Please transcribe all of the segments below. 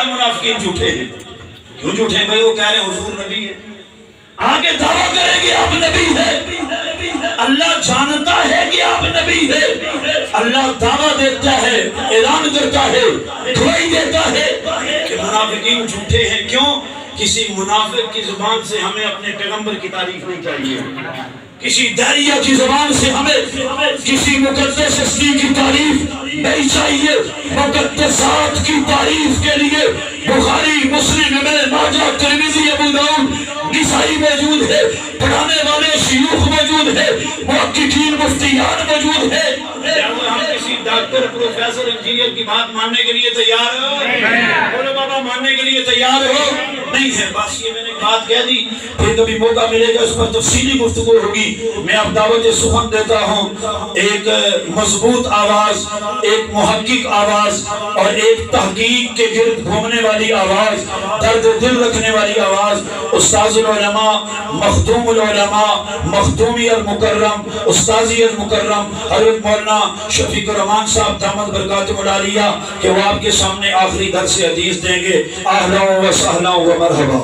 منافقین جھوٹے ہیں. کیوں جھوٹے ہیں بھائی؟ وہ کہہ رہے ہیں حضور نبی ہے، آگے دعویٰ کریں گے آپ نبی ہے. اللہ جانتا ہے کہ آپ نبی ہے، اللہ دعویٰ دیتا ہے، اعلان کرتا ہے، دھوائی دیتا ہے کہ منافقین جھوٹے ہیں. کیوں؟ کسی منافق کی زبان سے ہمیں اپنے پیغمبر کی تعریف نہیں چاہیے، کسی داعیہ کی زبان سے ہمیں کسی مقدس ہستی کی تعریف نہیں چاہیے. مقدسات کی تعریف کے لیے بخاری، مسلم، ابن ماجہ، ترمذی، ابو داؤد، نسائی موجود ہے، پڑھانے والے شیوخ موجود ہے، محققین مفتیان موجود ہے. ہم کسی ڈاکٹر، پروفیسر، انجینئر کی بات ماننے کے لیے تیار ہو؟ بولو بابا، ماننے کے لیے تیار ہو؟ نہیں ہے. بس یہ میں نے بات کہہ دی، پھر کبھی موقع ملے گا اس پر تفصیلی گفتگو ہوگی. میں اب دعوت سخن دیتا ہوں، ایک مضبوط آواز، ایک محقق آواز اور ایک تحقیق کے گرد گھومنے والی آواز، درد دل رکھنے والی آواز. استاذ العلماء، مخدوم العلماء، مخدومی المکرم، استاذی المکرم حضرت مولانا شفیق الرحمان صاحب دامت برکاتہ العالیہ کہ وہ آپ کے سامنے آخری درس حدیث دیں گے. اہلا و سہلا و مرحبا.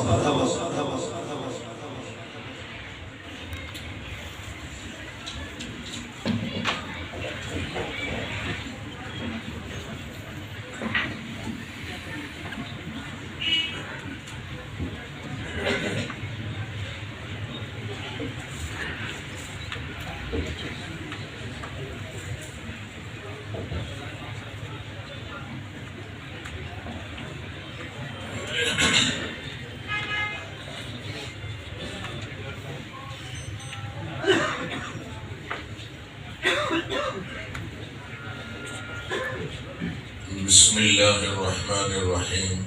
بسم اللہ الرحمن الرحیم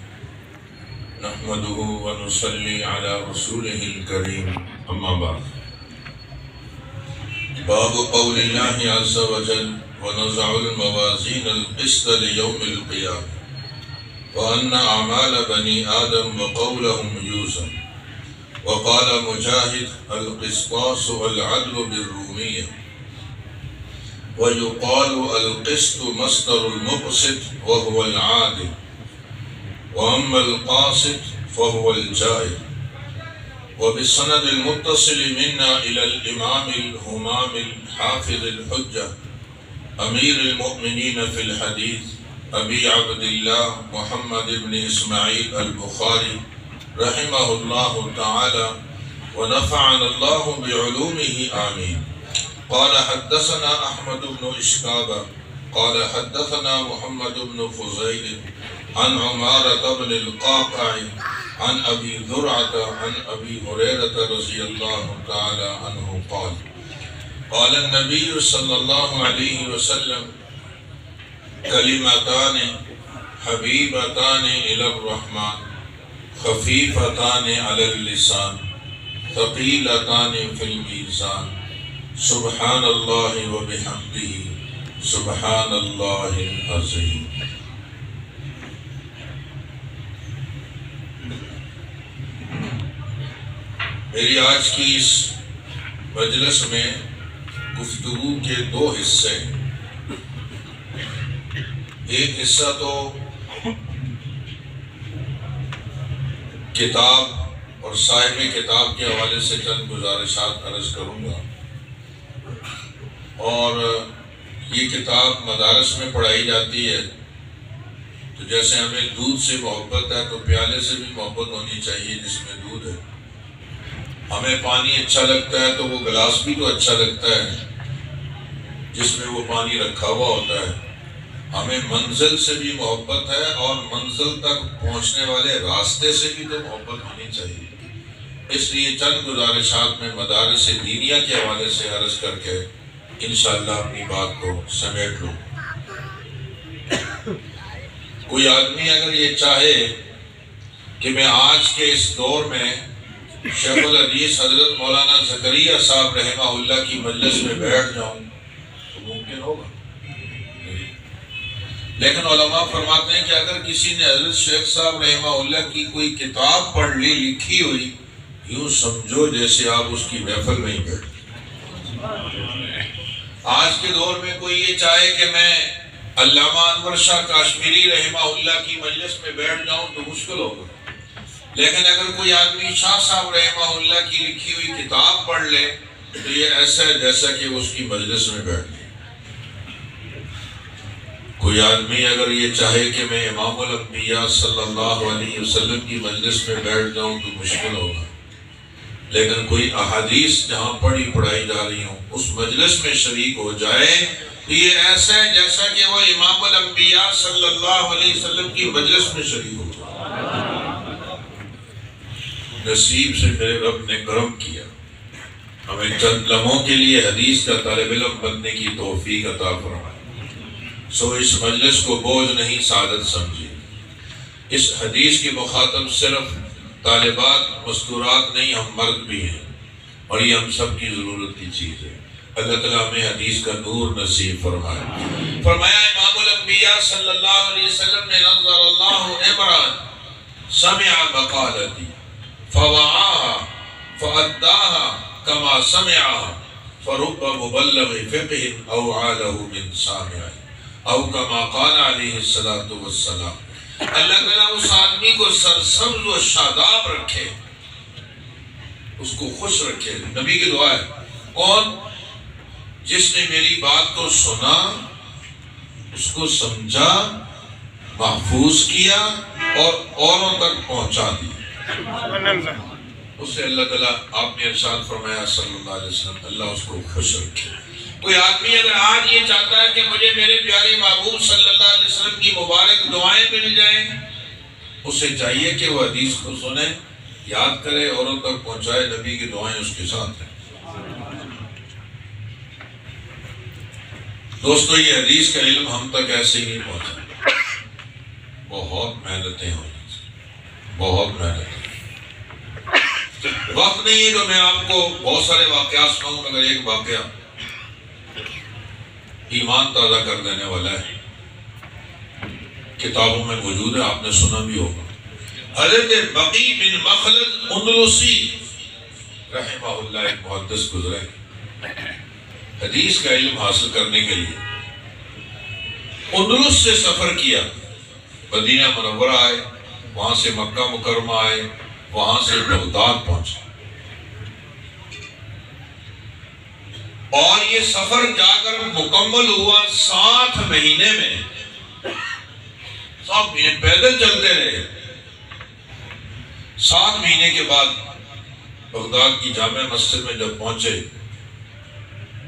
نحمده ونصلی علی رسولہ الکریم اما بعد. باب قول اللہ عز وجل ونضع الموازین القسط لیوم القیامة وأن أعمال بني آدم وقولهم يوزن. وقال مجاهد القسطاس والعدل بالرومية. ويقال القسط مصدر المقسط وهو العادل، وأما القاسط فهو الجائر. وبالسند المتصل منا إلى الإمام الهمام الحافظ الحجة أمير المؤمنين في الحديث أبي عبد الله محمد بن إسماعيل البخاري رحمه الله تعالى ونفعنا الله بعلومه آمين. قال حدثنا أحمد بن إشكاب قال حدثنا محمد بن فضيل عن عمارة بن القعقاع عن أبي ذرعة عن أبي هريرة رضي الله تعالى عنه قال قال النبي صلى الله عليه وسلم كلمتان حبيبتان إلى الرحمن خفيفتان على اللسان ثقيلتان في الميزان سبحان اللہ وبحمدہ سبحان اللہ العظیم. میری آج کی اس مجلس میں گفتگو کے دو حصے. ایک حصہ تو کتاب اور صاحب کتاب کے حوالے سے چند گزارشات عرض کروں گا. اور یہ کتاب مدارس میں پڑھائی جاتی ہے تو جیسے ہمیں دودھ سے محبت ہے تو پیالے سے بھی محبت ہونی چاہیے جس میں دودھ ہے. ہمیں پانی اچھا لگتا ہے تو وہ گلاس بھی تو اچھا لگتا ہے جس میں وہ پانی رکھا ہوا ہوتا ہے. ہمیں منزل سے بھی محبت ہے اور منزل تک پہنچنے والے راستے سے بھی تو محبت ہونی چاہیے. اس لیے چند گزارشات میں مدارس دینیہ کے حوالے سے عرض کر کے انشاءاللہ اپنی بات کو سمیٹ لوں. کوئی آدمی اگر یہ چاہے کہ میں آج کے اس دور میں شیخ الحدیث حضرت مولانا زکریا صاحب رحمہ اللہ کی مجلس میں بیٹھ جاؤں تو ممکن ہوگا. لیکن علماء فرماتے ہیں کہ اگر کسی نے حضرت شیخ صاحب رحمہ اللہ کی کوئی کتاب پڑھ لی لکھی ہوئی، یوں سمجھو جیسے آپ اس کی محفل میں ہی بیٹھتے. آج کے دور میں کوئی یہ چاہے کہ میں علامہ انور شاہ کاشمیری رحمہ اللہ کی مجلس میں بیٹھ جاؤں تو مشکل ہوگا، لیکن اگر کوئی آدمی شاہ صاحب رحمہ اللہ کی لکھی ہوئی کتاب پڑھ لے تو یہ ایسا ہے جیسا کہ وہ اس کی مجلس میں بیٹھ گئے۔ کوئی آدمی اگر یہ چاہے کہ میں امام الانبیاء صلی اللہ علیہ وسلم کی مجلس میں بیٹھ جاؤں تو مشکل ہوگا، لیکن کوئی احادیث جہاں پڑھائی جا رہی ہوں اس مجلس میں شریک ہو جائے تو یہ ایسا ہے جیسا کہ وہ امام الانبیاء صلی اللہ علیہ وسلم کی مجلس میں شریک ہو جائے۔ نصیب سے میرے رب نے کرم کیا، ہمیں چند لمحوں کے لیے حدیث کا طالب علم بننے کی توفیق عطا فرمائے۔ سو اس مجلس کو بوجھ نہیں، سعادت سمجھے۔ اس حدیث کی مخاطب صرف طالبات مستورات نہیں، ہم مرد بھی ہیں، اور یہ ہم سب کی ضرورت کی چیز ہے۔ اللہ تعالیٰ ہمیں حدیث کا نور نصیب فرمائے۔ فرمایا امام الانبیاء صلی اللہ علیہ وسلم نے نظر اللہ عمران سمع مقالتی فوعاها فأداها كما سمعها فرب مبلغ فقه اوعى له من سامع او كما قال علیہ الصلاۃ والسلام۔ اللہ تعالیٰ اس آدمی کو سرسبز و شاداب رکھے، اس کو خوش رکھے۔ نبی کی دعا ہے، کون؟ جس نے میری بات کو سنا، اس کو سمجھا، محفوظ کیا اور اوروں تک پہنچا دیا، اسے اللہ تعالیٰ، آپ نے ارشاد فرمایا صلی اللہ علیہ وسلم، اللہ اس کو خوش رکھے۔ کوئی آدمی اگر آج یہ چاہتا ہے کہ مجھے میرے پیارے محبوب صلی اللہ علیہ وسلم کی مبارک دعائیں مل جائیں، اسے چاہیے کہ وہ حدیث کو سنے، یاد کرے، اوروں تک پہنچائے، نبی کی دعائیں اس کے ساتھ ہیں۔ دوستو، یہ حدیث کا علم ہم تک ایسے ہی نہیں پہنچا، بہت محنتیں ہوئی، بہت محنتیں۔ وقت نہیں ہے تو میں آپ کو بہت سارے واقعات سناؤں، مگر ایک واقعہ ایمان تازہ کر دینے والا ہے، کتابوں میں موجود ہے، آپ نے سنا بھی ہوگا۔ حضرت بقی بن مخلد اندلسی رحمہ اللہ ایک محدث گزرے، حدیث کا علم حاصل کرنے کے لیے اندلس سے سفر کیا، مدینہ منورہ آئے، وہاں سے مکہ مکرمہ آئے، وہاں سے بغداد پہنچے، اور یہ سفر جا کر مکمل ہوا 7 مہینے میں، 7 مہینے پیدل چلتے رہے۔ 7 مہینے کے بعد بغداد کی جامع مسجد میں جب پہنچے،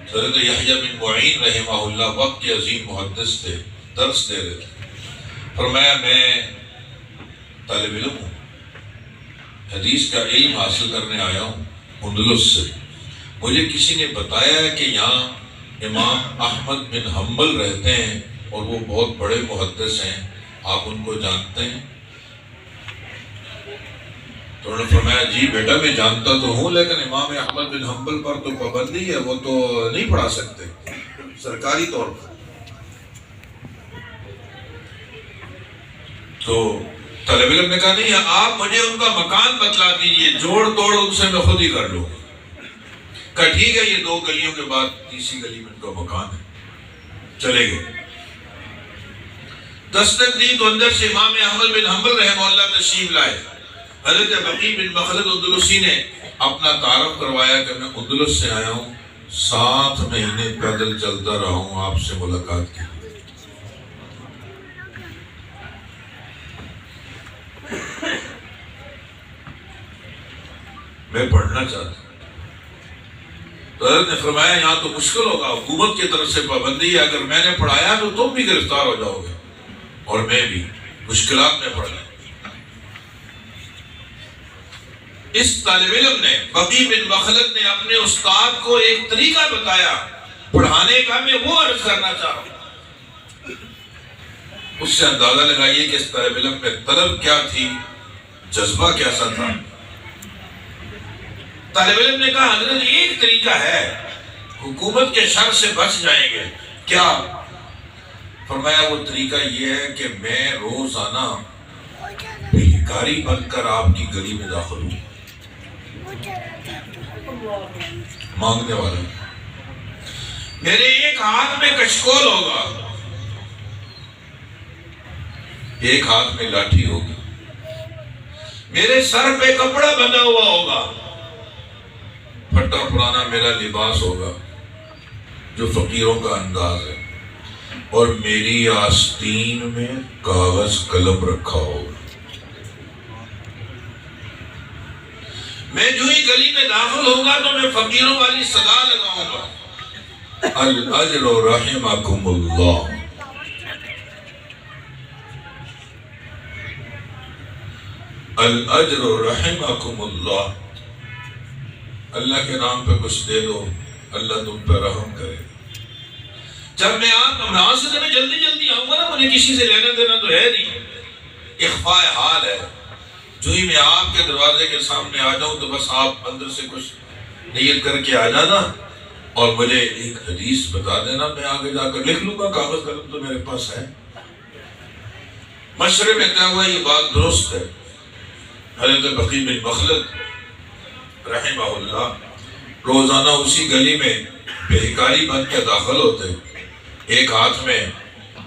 حضرت یحییٰ بن معین رحمہ اللہ وقت کے عظیم محدث تھے، درس دے رہے تھے۔ فرمایا میں طالب علم ہوں، حدیث کا علم حاصل کرنے آیا ہوں اندلس سے، مجھے کسی نے بتایا ہے کہ یہاں امام احمد بن حنبل رہتے ہیں اور وہ بہت بڑے محدث ہیں، آپ ان کو جانتے ہیں؟ تو انہوں نے فرمایا جی بیٹا میں جانتا تو ہوں، لیکن امام احمد بن حنبل پر تو پابندی ہے، وہ تو نہیں پڑھا سکتے سرکاری طور پر۔ تو طالب علم نے کہا نہیں، آپ مجھے ان کا مکان بتلا دیجئے، جوڑ توڑ ان سے میں خود ہی کر لوں گا۔ کہا ٹھیک ہے، یہ 2 گلیوں کے بعد تیسری گلی میں ان کا مکان ہے، چلے گئے۔ دستک دی تو اندر سے امام احمد بن حنبل رحمہ اللہ تشریف لائے۔ حضرت بقی بن مخلد اندلسی نے اپنا تعارف کروایا کہ میں اندلس سے آیا ہوں، 7 مہینے پیدل چلتا رہا ہوں آپ سے ملاقات کی۔ میں پڑھنا چاہتا ہوں۔ تو حضرت نے فرمایا یہاں تو مشکل ہوگا، حکومت کی طرف سے پابندی ہے، اگر میں نے پڑھایا تو تم بھی گرفتار ہو جاؤ گے اور میں بھی، مشکلات میں پڑھ گیا۔ اس طالب علم نے، بقی بن مخلد نے اپنے استاد کو ایک طریقہ بتایا پڑھانے کا، میں وہ عرض کرنا چاہ رہا ہوں۔ اس سے اندازہ لگائیے کہ اس طالب علم میں طلب کیا تھی، جذبہ کیسا تھا۔ طالب علم نے کہا حضرت ایک طریقہ ہے، حکومت کے شر سے بچ جائیں گے، کیا؟ فرمایا وہ طریقہ یہ ہے کہ میں روزانہ بھکاری بن کر آپ کی گلی میں داخل ہوں، مانگنے والا، میرے ایک ہاتھ میں کشکول ہوگا، ایک ہاتھ میں لاٹھی ہوگی، میرے سر پہ کپڑا بندھا ہوا ہوگا، پھٹا پرانا میرا لباس ہوگا جو فقیروں کا انداز ہے، اور میری آستین میں کاغذ قلم رکھا ہوگا۔ میں جو ہی گلی میں داخل ہوگا تو میں فقیروں والی صدا لگاؤں گا، الاجر رحمکم اللہ، الاجر رحمکم اللہ، اللہ کے نام پہ کچھ دے دو، اللہ تم پہ رحم کرے۔ جب میں نماز میں جلدی جلدی آؤں گا نا، مجھے کسی سے لینا دینا تو ہے نہیں، اخفاء حال ہے، جو ہی میں آپ کے دروازے کے سامنے آ جاؤں تو بس آپ اندر سے کچھ نیت کر کے آ جانا اور مجھے ایک حدیث بتا دینا، میں آگے جا کر لکھ لوں گا، کاغذ قلم تو میرے پاس ہے۔ مشورے میں کہا ہوا یہ بات درست ہے۔ حضرت بقی بن مخلد رحمہ اللہ روزانہ اسی گلی میں بھیکاری بن کے داخل ہوتے، ایک ہاتھ میں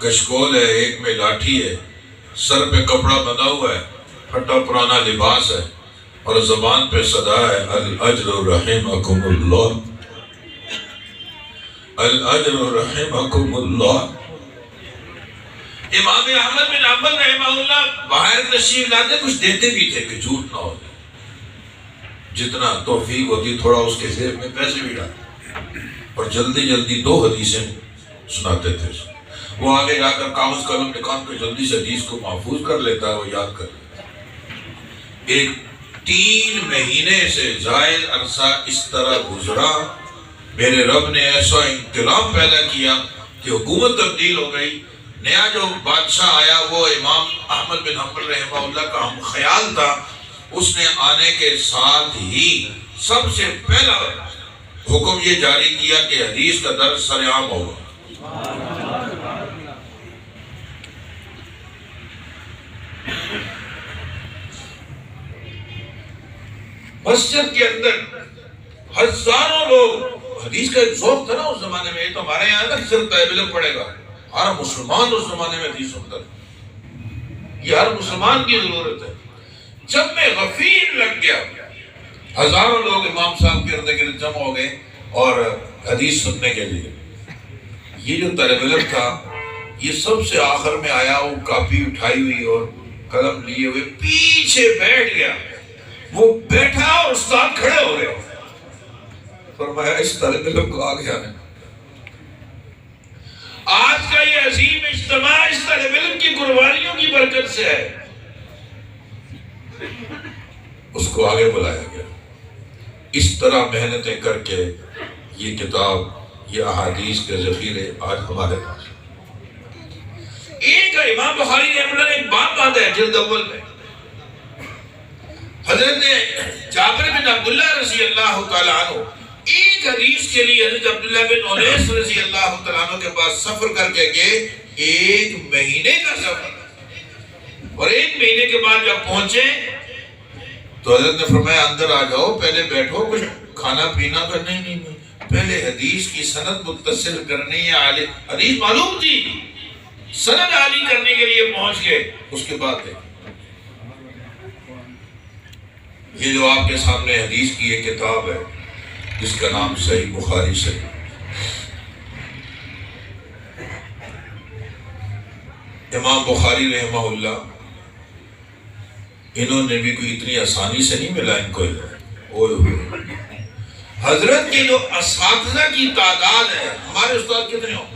کشکول ہے، ایک میں لاٹھی ہے، سر پہ کپڑا بندھا ہوا ہے، پھٹا پرانا لباس ہے، اور زبان پہ صدا ہے الاجر رحمکم اللہ، الاجر رحمکم اللہ۔ امام احمد بن حنبل رحمہ اللہ باہر تشریف لاتے، کچھ دیتے بھی تھے کہ جھوٹ نہ ہو، جتنا توفیق ہوتی تھوڑا اس کے ذہن میں پیسے بھی ڈالتے، اور جلدی جلدی 2 حدیثیں سناتے تھے۔ وہ آگے جا کر کاغذ قلم نکال کے جلدی سے حدیث کو محفوظ کر لیتا ہے، وہ یاد کر لیتا ہے۔ ایک 3 مہینے سے زائد عرصہ اس طرح گزرا، میرے رب نے ایسا انقلاب پیدا کیا کہ حکومت تبدیل ہو گئی، نیا جو بادشاہ آیا وہ امام احمد بن حنبل رحمہ اللہ کا ہم خیال تھا، اس نے آنے کے ساتھ ہی سب سے پہلا حکم یہ جاری کیا کہ حدیث کا درس سر عام ہوگا۔ مسجد کے اندر ہزاروں لوگ، حدیث کا ایک ذوق تھا نا اس زمانے میں، یہ تو ہمارے یہاں نا صرف طالب علم پڑھے گا، ہر مسلمان اس زمانے میں حدیث سنتا تھا، یہ ہر مسلمان کی ضرورت ہے۔ جب میں غفیر لگ گیا، ہزاروں لوگ امام صاحب کے ارد گرد جمع ہو گئے اور حدیث سننے کے لیے، یہ جو طالب علم تھا یہ سب سے آخر میں آیا، وہ کاپی اٹھائی ہوئی اور قلم لیے ہوئے پیچھے بیٹھ گیا، وہ بیٹھا اور استاد کھڑے ہو گئے، فرمایا اس طالب علم کو آگے آنے۔ آج کا یہ عظیم اجتماع اس طالب علم کی قربانیوں کی برکت سے ہے، اس کو آگے بلایا گیا۔ اس طرح محنتیں کر کے یہ کتاب، یہ احادیث کے ذخیرے آج ہمارے پاس۔ ایک امام بخاری رحمہ اللہ نے ایک بات باندھا ہے جلد اول میں، حضرت جابر بن عبداللہ رضی اللہ تعالیٰ عنہ ایک حدیث کے لیے حضرت عبداللہ بن انیس رضی اللہ تعالیٰ عنہ کے پاس سفر کر کے گئے، 1 مہینے کا سفر، اور 1 مہینے کے بعد جب پہنچے تو حضرت نے فرمایا اندر آ جاؤ، پہلے بیٹھو، کچھ کھانا پینا کا نہیں، پہلے حدیث کی سند متصل کرنی ہے، حدیث معلوم تھی، سند عالی کرنے کے لیے پہنچ گئے، اس کے بعد یہ جو آپ کے سامنے حدیث کی ایک کتاب ہے جس کا نام صحیح بخاری سے، امام بخاری رحمہ اللہ، انہوں نے بھی کوئی اتنی آسانی سے نہیں ملا ان کو، حضرت کے جو اساتذہ کی تعداد ہے، ہمارے استاد کتنے ہوں،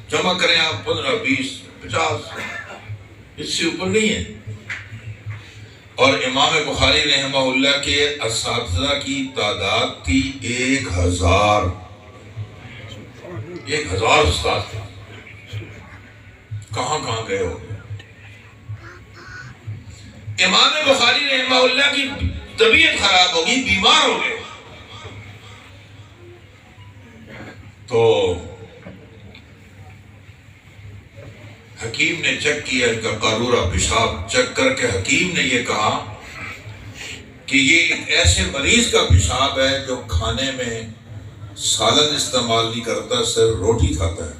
جمع کریں آپ 15 20 50، اس سے اوپر نہیں ہے، اور امام بخاری رحمہ اللہ کے اساتذہ کی تعداد تھی 1000 استاد تھے، کہاں کہاں گئے ہو۔ امام بخاری رحمہ اللہ کی طبیعت خراب ہوگی، بیمار ہو گئے، تو حکیم نے چیک کیا ان کا قارورہ پیشاب، چیک کر کے حکیم نے یہ کہا کہ یہ ایک ایسے مریض کا پیشاب ہے جو کھانے میں سالن استعمال نہیں کرتا، صرف روٹی کھاتا ہے،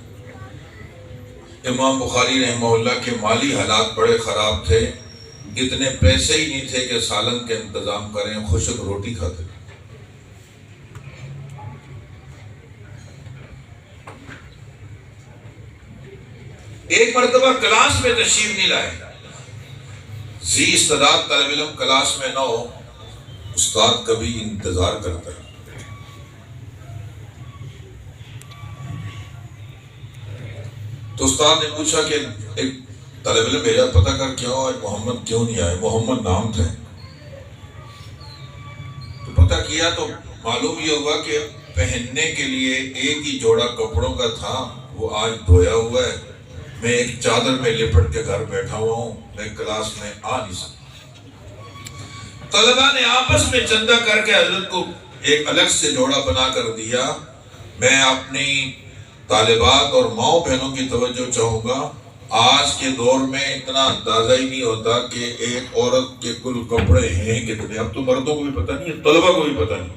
امام بخاری رحمہ اللہ کے مالی حالات بڑے خراب تھے، اتنے پیسے ہی نہیں تھے کہ سالن کے انتظام کریں، خشک روٹی کھاتے تھے۔ ایک مرتبہ کلاس میں تشریف نہیں لائے، ذی استعداد طالب علم کلاس میں نہ ہو، استاد کبھی انتظار کرتا ہے۔ تو استاد نے پوچھا کہ ایک طالب علم بھیجا، پتہ کر کیا ہوا محمد کیوں نہیں آئے؟ محمد نام تھا۔ تو پتہ کیا تو معلوم یہ ہوا کہ پہننے کے لیے ایک ہی جوڑا کپڑوں کا تھا، وہ آج دھویا ہوا ہے، میں ایک چادر میں لپٹ کے گھر بیٹھا ہوا ہوں، میں کلاس میں آ نہیں سکتا۔ طلبہ نے آپس میں چندہ کر کے حضرت کو ایک الگ سے جوڑا بنا کر دیا۔ میں اپنی طالبات اور ماؤں بہنوں کی توجہ چاہوں گا، آج کے دور میں اتنا اندازہ ہی نہیں ہوتا کہ ایک عورت کے کل کپڑے ہیں کتنے۔ اب تو مردوں کو بھی پتہ نہیں ہے، طلبہ کو بھی پتہ نہیں۔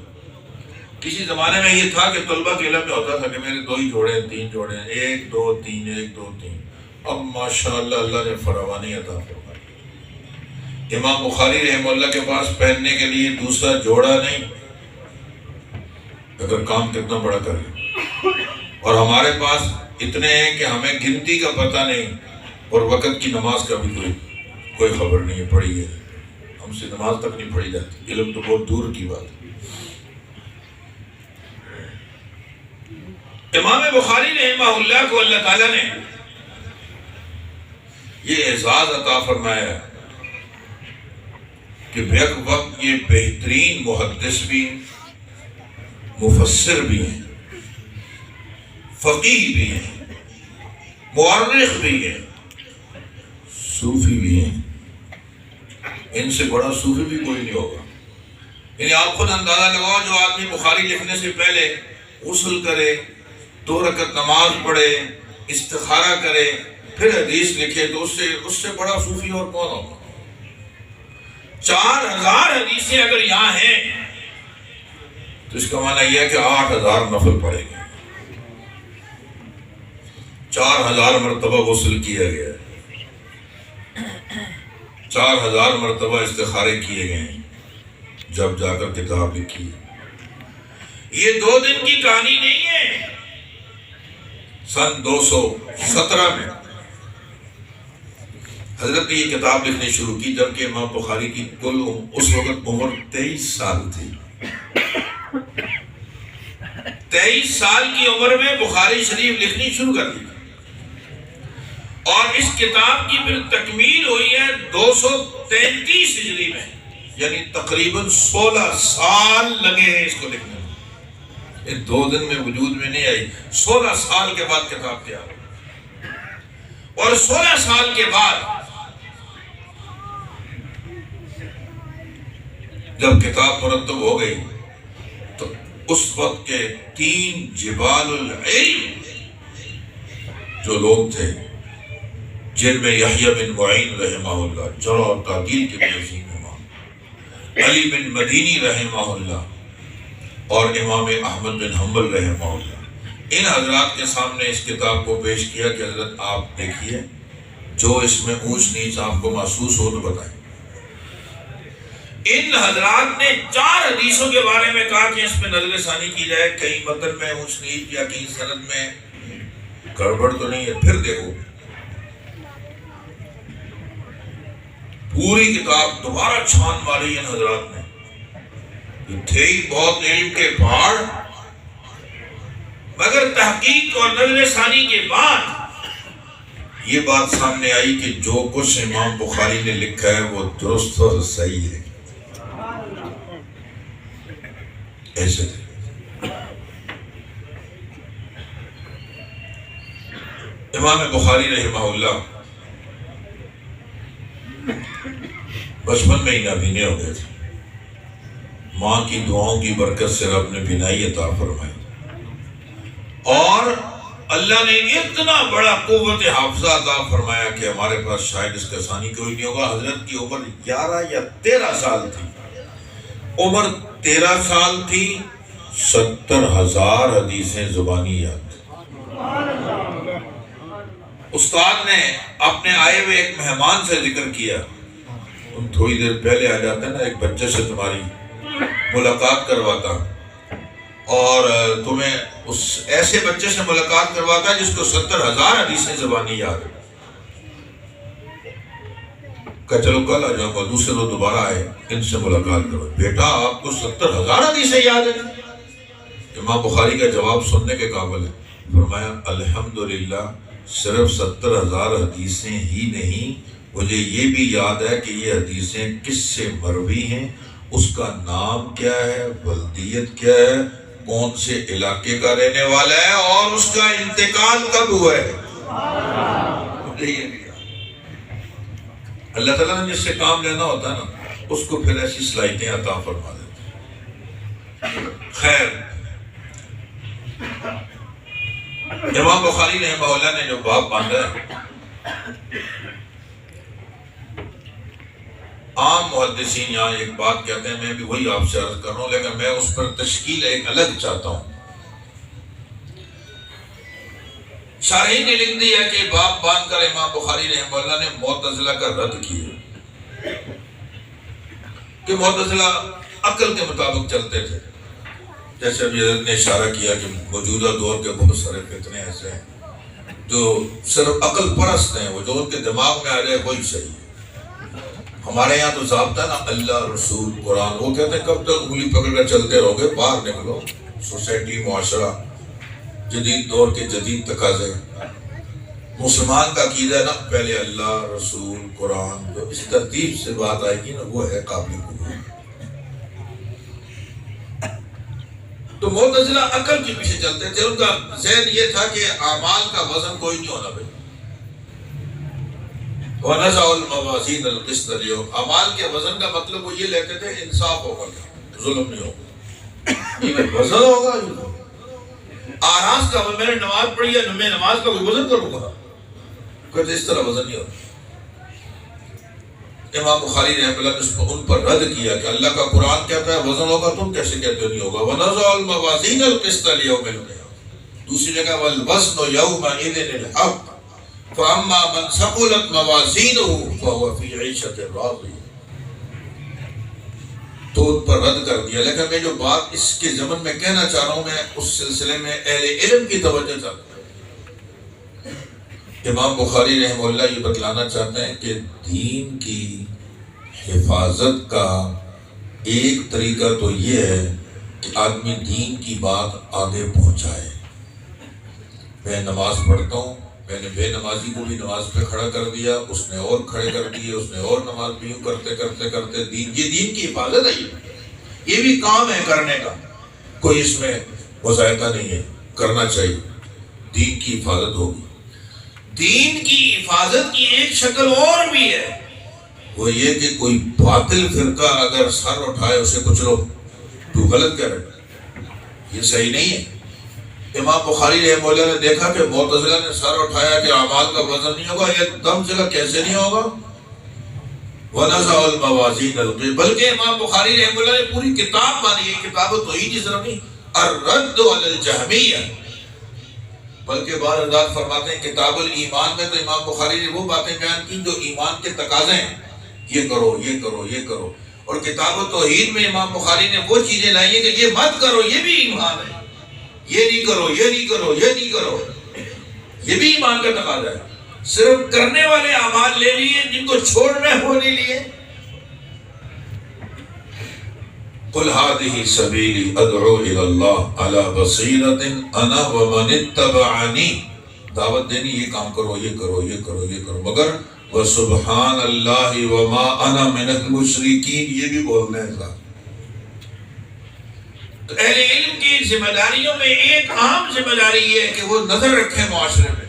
کسی زمانے میں یہ تھا کہ طلبہ کے علم میں ہوتا تھا کہ میرے 2 ہی جوڑے ہیں، 3 جوڑے ہیں، 1 2 3 1 2 3۔ اب ماشاءاللہ اللہ نے فراوانی عطا فرمائی۔ امام بخاری رحمہ اللہ کے پاس پہننے کے لیے دوسرا جوڑا نہیں، اگر کام کتنا بڑا کرے۔ اور ہمارے پاس اتنے ہیں کہ ہمیں گنتی کا پتہ نہیں، اور وقت کی نماز کا بھی کوئی خبر نہیں ہے، پڑھی ہے، ہم سے نماز تک نہیں پڑھی جاتی، علم تو بہت دور کی بات ہے۔ امام بخاری رحمہ اللہ کو اللہ تعالیٰ نے یہ اعزاز عطا فرمایا ہے کہ بیک وقت یہ بہترین محدث بھی، مفسر بھی ہیں، فقیہ بھی ہیں، مورخ بھی ہیں، صوفی بھی ہیں۔ ان سے بڑا صوفی بھی کوئی نہیں ہوگا۔ یعنی آپ خود اندازہ لگاؤ، جو آدمی بخاری لکھنے سے پہلے غسل کرے، 2 رکعت نماز پڑھے، استخارہ کرے، پھر حدیث لکھے، تو اس سے بڑا صوفی اور کون ہوگا؟ 4000 حدیثیں اگر یہاں ہیں تو اس کا معنی یہ ہے کہ 8000 نفل پڑھے گئے، 4000 مرتبہ غسل کیا گیا، 4000 مرتبہ استخارے کیے گئے ہیں، جب جا کر کتاب لکھی۔ یہ 2 دن کی کہانی نہیں ہے۔ سن 217 میں حضرت نے یہ کتاب لکھنی شروع کی، جبکہ امام بخاری کی کل اس وقت عمر 23 سال تھی۔ 23 سال کی عمر میں بخاری شریف لکھنی شروع کر دی، اور اس کتاب کی پھر تکمیل ہوئی ہے 233 ہجری میں، یعنی تقریباً 16 سال لگے ہیں اس کو لکھنے میں۔ یہ 2 دن میں وجود میں نہیں آئی، 16 سال کے بعد کتاب تیار ہوئی۔ اور 16 سال کے بعد جب کتاب مرتب ہو گئی تو اس وقت کے 3 جبال العلم جو لوگ تھے، جن میں یحییٰ بن معین رحمہ اللہ، جرح و تعدیل کے عظیم امام، علی بن مدینی رحمہ اللہ، اور امام احمد بن حنبل رحمہ اللہ، ان حضرات کے سامنے اس کتاب کو پیش کیا کہ حضرت آپ دیکھیے، جو اس میں اونچ نیچ آپ کو محسوس ہو تو بتائیں۔ ان حضرات نے 4 حدیثوں کے بارے میں کہا کہ اس میں نظر ثانی کی جائے، کہیں متن میں اونچ نیچ یا کہیں سند میں گڑبڑ تو نہیں ہے۔ پھر دیکھو پوری کتاب دوبارہ چھان ماری ان حضرات نے، یہ تھے ہی بہت علم کے پہاڑ، مگر تحقیق اور نظر ثانی کے بعد یہ بات سامنے آئی کہ جو کچھ امام بخاری نے لکھا ہے وہ درست اور صحیح ہے۔ ایسے تھے امام بخاری رحمہ اللہ، بچپن میں ہی نابینے ہو گئے تھے، ماں کی دعاؤں کی برکت سے رب نے بینائی عطا فرمائی، اور اللہ نے اتنا بڑا قوت حافظہ عطا فرمایا کہ ہمارے پاس شاید اس کا ثانی کوئی نہیں ہوگا۔ حضرت کی عمر 11 یا 13 سال تھی، عمر 13 سال تھی، 70,000 حدیثیں زبانی یاد، استاد نے اپنے آئے ہوئے ایک مہمان سے ذکر کیا، تم تھوڑی دیر پہلے آ جاتے نا، ایک بچے سے تمہاری ملاقات کرواتا اور تمہیں اس ایسے بچے سے ملاقات کرواتا جس کو 70,000 حدیثیں زبانی یاد ہے۔ کہ چلو کل آ جاؤں گا، دوسرے روز دوبارہ آئے، ان سے ملاقات کرو۔ بیٹا آپ کو 70,000 حدیثیں یاد ہیں؟ امام بخاری کا جواب سننے کے قابل ہے۔ فرمایا الحمدللہ صرف 70,000 حدیثیں ہی نہیں، مجھے یہ بھی یاد ہے کہ یہ حدیثیں کس سے مروی ہیں، اس کا نام کیا ہے، بلدیت کیا ہے، کون سے علاقے کا رہنے والا ہے اور اس کا انتقال کب ہوا ہے۔ مجھے یہ بھی یاد۔ اللہ تعالیٰ نے جس سے کام لینا ہوتا ہے نا، اس کو پھر ایسی صلاحیتیں عطا فرما دیتے ہیں۔ خیر، امام بخاری رحمہ اللہ نے جو باب باندھا ہے، عام محدثین یہاں ایک بات کہتے ہیں، میں بھی وہی آپ سے عرض کر رہا ہوں، لیکن میں اس پر تشکیل ایک الگ چاہتا ہوں۔ شارحین نے لکھ دیا کہ باب باندھ کر امام بخاری رحمہ اللہ نے معتزلہ کا رد کیا کہ معتزلہ عقل کے مطابق چلتے تھے۔ جیسے ابھی حضرت نے اشارہ کیا کہ موجودہ دور کے بہت سارے فتنے ایسے ہیں جو صرف عقل پرست ہیں، وہ جو ان کے دماغ میں آ جائے وہی صحیح ہے۔ ہمارے یہاں تو ضابطہ نا اللہ، رسول، قرآن، وہ کہتے ہیں کب تک انگلی پکڑ کر چلتے رہو گے، باہر نکلو، سوسائٹی، معاشرہ، جدید دور کے جدید تقاضے۔ مسلمان کا عقیدہ نا پہلے اللہ، رسول، قرآن، جو اس ترتیب سے بات آئے گی نا وہ ہے قابل قبول۔ تو معتزلہ عقل کے پیچھے چلتے تھے، ان کا ذہن یہ تھا کہ اعمال کا وزن کوئی نہیں ہونا بھائی۔ وَنَزَعُ الْمَوَازِينَ الْقِسْطَ الْيَوْمَ، اعمال کے وزن کا مطلب وہ یہ لیتے تھے انصاف ہوگا، ظلم نہیں ہوگا، یہ وزن ہوگا۔ آراز کا میں نے نماز پڑھی ہے، میں نماز کا کوئی وزن کروں گا، کہتے اس طرح وزن نہیں ہوتا۔ امام بخاری رحمہ اللہ نے ان پر رد کیا کہ اللہ کا قرآن کہتا ہے وزن ہوگا، تم کیسے کہتے ہو نہیں ہوگا۔ وَنَزَعُ الْمَوَازِينَ الْقِسْطَ الْيَوْمَ الْقِيَامَةِ، دوسری جگہ وَالْوَزْنُ يَوْمَئِذٍ الْحَقُّ فَأَمَّا مَنْ ثَقُلَتْ مَوَازِينُهُ فَهُوَ فِي عِيشَةٍ رَاضِيَةٍ، تو ان پر رد کر دیا۔ لیکن میں جو بات اس کے ضمن میں کہنا چاہ رہا ہوں، میں اس سلسلے میں اہل علم کی توجہ چاہتا ہوں۔ امام بخاری رحمہ اللہ یہ بتلانا چاہتے ہیں کہ دین کی حفاظت کا ایک طریقہ تو یہ ہے کہ آدمی دین کی بات آگے پہنچائے۔ میں نماز پڑھتا ہوں، میں نے بے نمازی کو بھی نماز پہ کھڑا کر دیا، اس نے اور کھڑے کر دیے، اس نے اور نماز بھی یوں کرتے کرتے کرتے دین، یہ دین کی حفاظت ہے، یہ بھی کام ہے کرنے کا، کوئی اس میں مذائقہ نہیں ہے، کرنا چاہیے، دین کی حفاظت ہوگی۔ دین کی حفاظت کی ایک شکل اور بھی ہے، وہ یہ کہ کوئی باطل فرقہ اگر سر اٹھائے اسے کچلو، تو غلط کر رہے، یہ صحیح نہیں ہے۔ امام بخاری رحمہ اللہ نے دیکھا کہ معتزلہ نے سر اٹھایا کہ اعمال کا وزن نہیں ہوگا، یہ دم جگہ کیسے نہیں ہوگا۔ وَنَزَعُ الْمَوَازِينَ الْقِسْطَ، بلکہ امام بخاری رحمہ اللہ نے پوری کتاب بانی ہے، کتاب توحید کی طرف نہیں، الرد علی الجہمیہ، بلکہ بعض حضرات فرماتے ہیں کتاب الایمان میں تو امام بخاری نے وہ باتیں بیان کی جو ایمان کے تقاضے ہیں، یہ کرو، یہ کرو، یہ کرو، اور کتاب التوحید میں امام بخاری نے وہ چیزیں لائی ہیں کہ یہ مت کرو، یہ بھی ایمان ہے، یہ نہیں کرو، یہ نہیں کرو، یہ نہیں کرو، یہ بھی ایمان کا تقاضا ہے۔ صرف کرنے والے اعمال لے لیے، جن کو چھوڑنا ہے وہ نہیں لیے۔ قُلْ هَٰذِهِ سَبِيلِي أَدْعُو إِلَى اللَّهِ عَلَىٰ بَصِيرَةٍ أَنَا وَمَنِ اتَّبَعَنِي، دعوت دینی، یہ کام کرو، یہ کرو، یہ کرو، یہ کرو، مگر وَسُبْحَانَ اللَّهِ وَمَا أَنَا مِنَ الْمُشْرِكِينَ، یہ بھی بولنا ہے۔ تو اہل علم کی ذمہ داریوں میں ایک عام ذمہ داری یہ ہے کہ وہ نظر رکھیں معاشرے میں،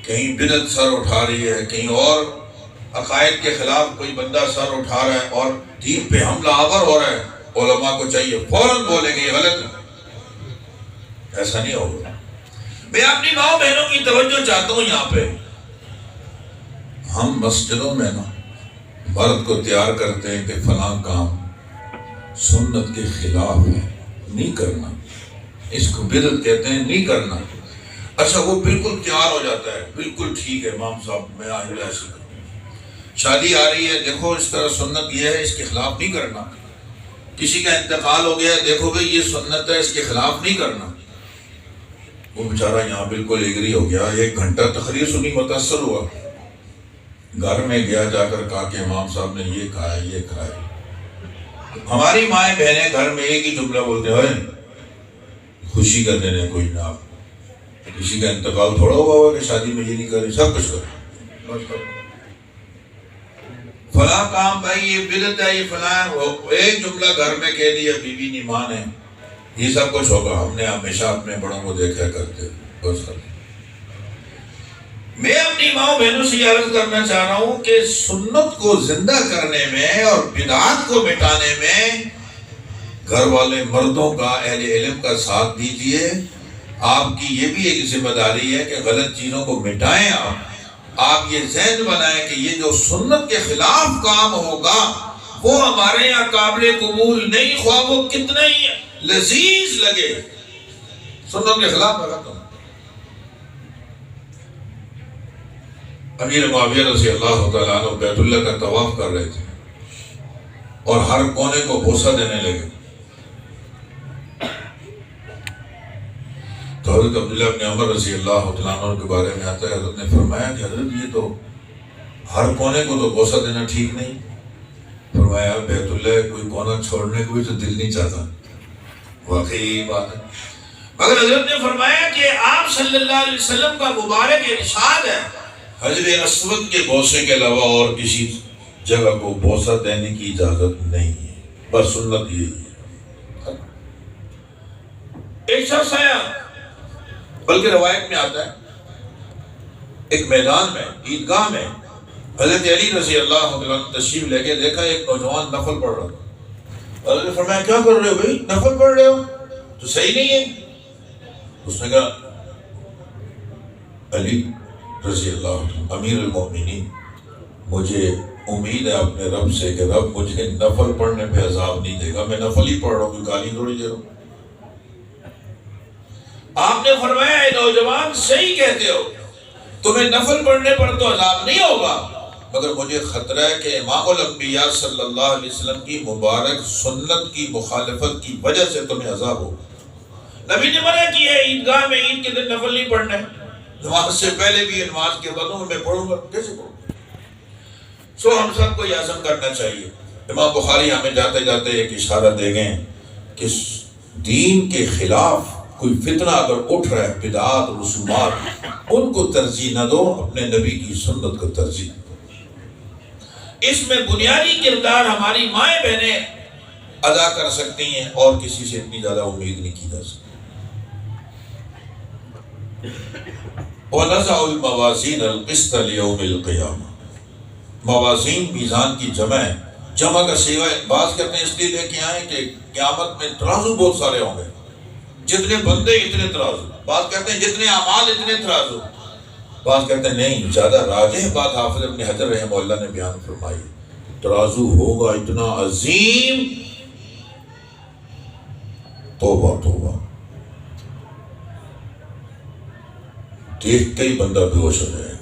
کہیں بدعت سر اٹھا رہی ہے، کہیں اور عقائد کے خلاف کوئی بندہ سر اٹھا رہا ہے اور دین پہ حملہ آور ہو رہا ہے، علماء کو چاہیے فوراً بولیں گے یہ غلط ہے، ایسا نہیں ہوگا۔ میں اپنی ماؤں بہنوں کی توجہ چاہتا ہوں، یہاں پہ ہم مسجدوں میں نا مرد کو تیار کرتے ہیں کہ فلاں کام سنت کے خلاف ہے، نہیں کرنا، اس کو بدعت کہتے ہیں، نہیں کرنا۔ اچھا وہ بالکل تیار ہو جاتا ہے، بالکل ٹھیک ہے امام صاحب میں آئندہ ایسے کروں، شادی آ رہی ہے، دیکھو اس طرح سنت یہ ہے، اس کے خلاف نہیں کرنا، کسی کا انتقال ہو گیا ہے، دیکھو بھئی یہ سنت ہے، اس کے خلاف نہیں کرنا، وہ بیچارہ یہاں بالکل ایگری ہو گیا، 1 گھنٹہ تقریر سنی، متاثر ہوا، گھر میں گیا، جا کر کہا کہ امام صاحب نے یہ کہا ہے، یہ کہا ہے۔ ہماری مائیں بہنیں گھر میں ایک ہی جملہ بولتے ہیں، خوشی کا دن ہے، کوئی نہ، کسی کا انتقال تھوڑا ہوا ہوا کہ شادی میں یہ نہیں کریں، سب کچھ کریں، فلاں کام بھائی یہ بدعت ہے، یہ فلاں، ایک جملہ گھر میں کہہ دیا، بیوی نہیں مانے، یہ سب کچھ ہوگا۔ ہم نے ہمیشہ اپنے بڑوں کو دیکھا کرتے، بس کرتے۔ میں اپنی ماں بہنوں سے یہ عرض کرنا چاہ رہا ہوں کہ سنت کو زندہ کرنے میں اور بدعات کو مٹانے میں گھر والے مردوں کا، اہل علم کا ساتھ دیجئے۔ آپ کی یہ بھی ایک ذمہ داری ہے کہ غلط چیزوں کو مٹائیں۔ آپ یہ ذہن بنائیں کہ یہ جو سنت کے خلاف کام ہوگا وہ ہمارے یہاں قابل قبول نہیں، خواہ وہ کتنا ہی لذیذ لگے، سنت کے خلاف ہے ختم۔ امیر معاویہ رضی اللہ تعالیٰ عنہ بیت اللہ کا طواف کر رہے تھے اور ہر کونے کو بوسہ دینے لگے، تو حضرت عبداللہ بن عمر رضی اللہ تعالیٰ عنہ کے بارے میں آتا ہے، حضرت نے فرمایا کہ حضرت یہ تو ہر کونے کو تو بوسہ دینا ٹھیک نہیں۔ فرمایا بیت اللہ کوئی کونا چھوڑنے کو بھی تو دل نہیں چاہتا، واقعی بات ہے، مگر حضرت نے فرمایا کہ آپ صلی اللہ علیہ وسلم کا مبارک ارشاد ہے حجر اسود کے بوسے کے علاوہ اور کسی جگہ کو بوسہ دینے کی اجازت نہیں ہے، بس سنت یہی ہے۔ ایک شخص آیا، بلکہ روایت میں آتا ہے ایک میدان میں، عیدگاہ میں، حضرت علی رضی اللہ عنہ تشریف لے کے دیکھا ایک نوجوان نفل پڑھ رہا تھا۔ حضرت نے فرمایا کیا کر رہے ہو بھائی، نفل پڑھ رہے ہو تو صحیح نہیں ہے۔ اس نے کہا علی رضی اللہ عنہ امیر المومنین، مجھے امید ہے اپنے رب سے کہ رب مجھے نفل پڑھنے پہ عذاب نہیں دے گا، میں نفل ہی پڑھ رہا ہوں، کوئی گالی تھوڑی دے رہا ہوں۔ آپ نے فرمایا اے نوجوان صحیح کہتے ہو، تمہیں نفل پڑھنے پر تو عذاب نہیں ہوگا، مگر مجھے خطرہ ہے کہ امام الانبیاء صلی اللہ علیہ وسلم کی مبارک سنت کی مخالفت کی وجہ سے تمہیں عذاب ہوگا۔ نبی نے منع کیا ہے عیدگاہ میں عید کے دن نفل نہیں پڑھنا ہے، نماز سے پہلے بھی نماز کے بعد میں پڑھوں گا، کیسے پڑھوں گا؟ سو ہم سب کو یہ عزم کرنا چاہیے۔ امام بخاری ہمیں جاتے جاتے ایک اشارہ دے گئے کہ دین کے خلاف کوئی فتنہ اگر اٹھ رہا ہے، بدعات رسومات، ان کو ترجیح نہ دو، اپنے نبی کی سنت کو ترجیح دو۔ اس میں بنیادی کردار ہماری مائیں بہنیں ادا کر سکتی ہیں اور کسی سے اتنی زیادہ امید نہیں کی جا سکتی۔ وَنَزَعُ الْمَوَازِينَ الْقِسْطَ لِيَوْمِ الْقِيَامَةِ، موازین میزان کی جمع ہے، جمع کا سیوا بعض کہتے ہیں اس لیے لے کے آئیں کہ قیامت میں ترازو بہت سارے ہوں گے، جتنے بندے اتنے ترازو، بعض کہتے ہیں جتنے اعمال اتنے ترازو، بعض کہتے ہیں نہیں، زیادہ راجح بات حافظ ابن حجر رحمہ اللہ نے بیان فرمائی، ترازو ہوگا اتنا عظیم، توبہ توبہ، دیکھ کے ہی بندہ بے ہوش ہو جائے گا۔